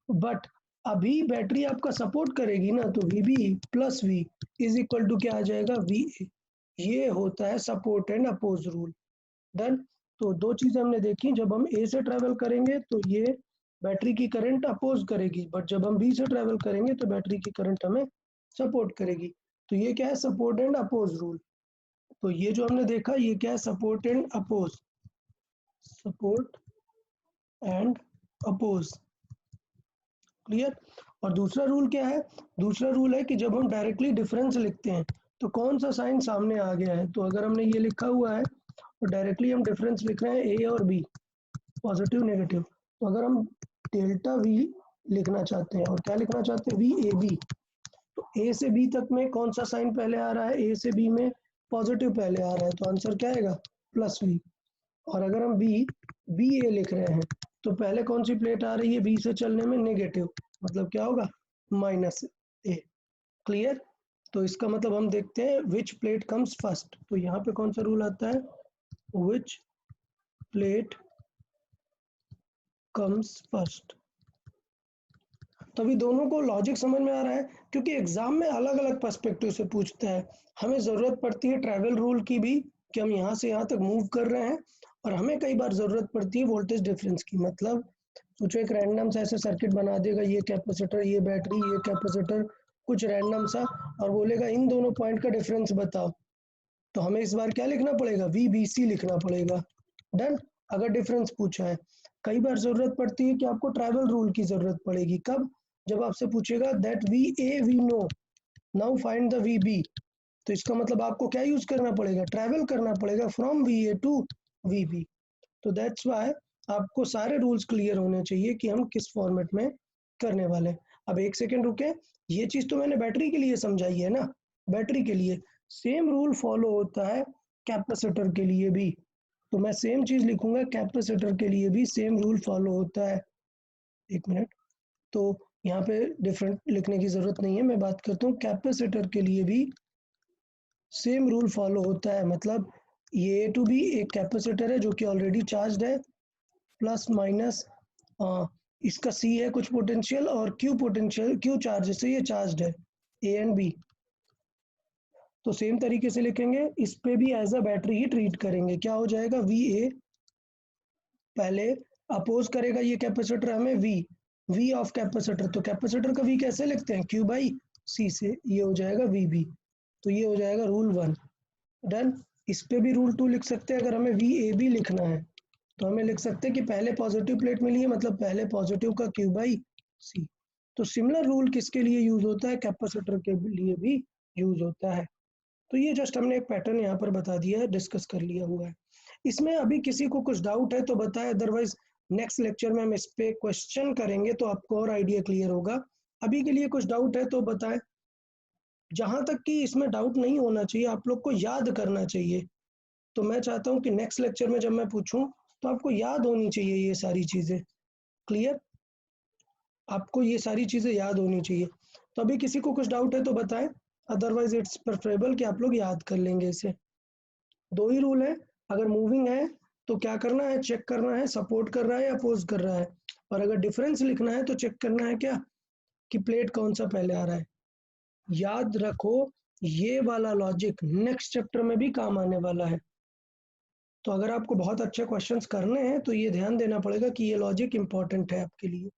बट अभी बैटरी आपका सपोर्ट करेगी ना, तो VB plus V is equal to क्या आ जाएगा, VA। ये होता है support and oppose rule. Done. तो दो चीजें हमने देखी, जब हम A से ट्रैवल करेंगे तो ये बैटरी की करंट अपोज करेगी, बट जब हम B से ट्रैवल करेंगे तो बैटरी की करंट हमें सपोर्ट करेगी। तो ये क्या है, सपोर्ट एंड अपोज रूल। तो ये जो हमने देखा ये क्या है, support and oppose, support and oppose. Clear? और दूसरा रूल क्या है, दूसरा रूल है कि जब हम डायरेक्टली डिफरेंस लिखते हैं तो कौन सा साइन सामने आ गया है। तो अगर हमने ये लिखा हुआ है और डायरेक्टली हम डिफरेंस लिख रहे हैं ए और बी, पॉजिटिव नेगेटिव, तो अगर हम डेल्टा वी लिखना चाहते हैं और क्या लिखना चाहते हैं, वी ए बी, तो ए से बी तक में कौन सा साइन पहले आ रहा है, ए से बी में पॉजिटिव पहले आ रहा है, तो आंसर क्या आएगा, प्लस वी। और अगर हम बी ए लिख रहे हैं तो पहले कौन सी प्लेट आ रही है बी से चलने में, नेगेटिव, मतलब क्या होगा, माइनस ए। क्लियर? तो इसका मतलब हम देखते हैं विच प्लेट कम्स फर्स्ट, तो यहाँ पे कौन सा रूल आता है, विच प्लेट कम्स फर्स्ट। तो अभी दोनों को लॉजिक समझ में आ रहा है, क्योंकि एग्जाम में अलग अलग पर्सपेक्टिव से पूछता है। हमें जरूरत पड़ती है ट्रैवल रूल की भी, कि हम यहाँ से यहाँ तक मूव कर रहे हैं, और हमें कई बार जरूरत पड़ती है वोल्टेज डिफरेंस की। मतलब सोचो एक रैंडम सा ऐसे सर्किट बना देगा, ये कैपेसिटर, ये बैटरी, ये कैपेसिटर, कुछ रैंडम सा, और बोलेगा इन दोनों पॉइंट का डिफरेंस बताओ, तो हमें इस बार क्या लिखना पड़ेगा, VBC लिखना पड़ेगा। डन। अगर डिफरेंस पूछा है, कई बार जरूरत पड़ती है कि आपको ट्रैवल रूल की जरूरत पड़ेगी, कब, जब आपसे पूछेगा that VA we know, now find the VB, तो इसका मतलब आपको क्या यूज करना पड़ेगा, ट्रैवल करना पड़ेगा फ्रॉम VA टू VB। तो दैट्स व्हाई आपको सारे रूल्स क्लियर होने चाहिए कि हम किस फॉर्मेट में करने वाले हैं। अब एक सेकेंड रुके, ये चीज तो मैंने बैटरी के लिए समझाई है ना, बैटरी के लिए सेम रूल फॉलो होता है कैपेसिटर के लिए भी, तो मैं सेम चीज लिखूंगा, कैपेसिटर के लिए भी सेम रूल फॉलो होता है। एक मिनट, तो यहाँ पे डिफरेंट लिखने की जरूरत नहीं है, मैं बात करता हूँ कैपेसिटर के लिए भी सेम रूल फॉलो होता है। मतलब ये ए टू बी एक कैपेसिटर है जो कि ऑलरेडी चार्ज है, प्लस माइनस इसका सी है कुछ पोटेंशियल, और क्यू पोटेंशियल, क्यू चार्ज से ये चार्ज है, ए एंड बी। तो सेम तरीके से लिखेंगे, इस पे भी एज अ बैटरी ही ट्रीट करेंगे। क्या हो जाएगा, वी ए पहले अपोज करेगा ये कैपेसिटर हमें वी ऑफ कैपेसिटर, तो कैपेसिटर का वी कैसे लिखते हैं, क्यू बाई सी से, ये हो जाएगा वी बी। तो ये हो जाएगा रूल 1। डन। इस पे भी रूल 2 लिख सकते हैं, अगर हमें वी ए बी लिखना है तो हमें लिख सकते हैं कि पहले पॉजिटिव प्लेट मिली है, मतलब पहले पॉजिटिव का क्यू बाई सी। तो सिमिलर रूल किसके लिए यूज होता है, कैपेसिटर के लिए भी यूज होता है। तो ये जस्ट हमने एक पैटर्न यहाँ पर बता दिया है, डिस्कस कर लिया हुआ है। इसमें अभी किसी को कुछ डाउट है तो बताए, अदरवाइज नेक्स्ट लेक्चर में हम इस पे क्वेश्चन करेंगे तो आपको और आइडिया क्लियर होगा। अभी के लिए कुछ डाउट है तो बताए। जहां तक कि इसमें डाउट नहीं होना चाहिए, आप लोग को याद करना चाहिए तो मैं चाहता हूँ कि नेक्स्ट लेक्चर में जब मैं पूछूं तो आपको याद होनी चाहिए ये सारी चीजें। क्लियर? आपको ये सारी चीजें याद होनी चाहिए। तो अभी किसी को कुछ डाउट है तो बताएं, अदरवाइज इट्स प्रेफरेबल कि आप लोग याद कर लेंगे इसे। 2 ही रूल है, अगर मूविंग है तो क्या करना है, चेक करना है सपोर्ट कर रहा है या अपोज कर रहा है, और अगर डिफरेंस लिखना है तो चेक करना है क्या कि प्लेट कौन सा पहले आ रहा है। याद रखो ये वाला लॉजिक नेक्स्ट चैप्टर में भी काम आने वाला है। तो अगर आपको बहुत अच्छे क्वेश्चंस करने हैं तो ये ध्यान देना पड़ेगा कि ये लॉजिक इंपॉर्टेंट है आपके लिए।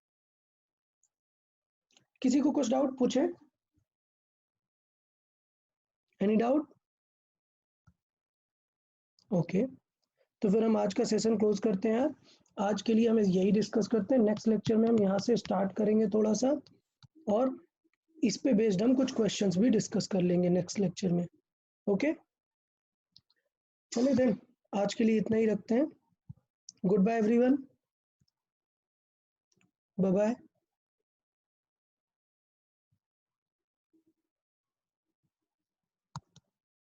किसी को कुछ डाउट पूछे? Any doubt? ओके, तो फिर हम आज का सेशन क्लोज करते हैं यार। आज के लिए हम यही डिस्कस करते हैं, नेक्स्ट लेक्चर में हम यहाँ से स्टार्ट करेंगे थोड़ा सा, और इस पे बेस्ड हम कुछ क्वेश्चंस भी डिस्कस कर लेंगे नेक्स्ट लेक्चर में। ओके, चलिए देन आज के लिए इतना ही रखते हैं। Goodbye everyone, bye bye.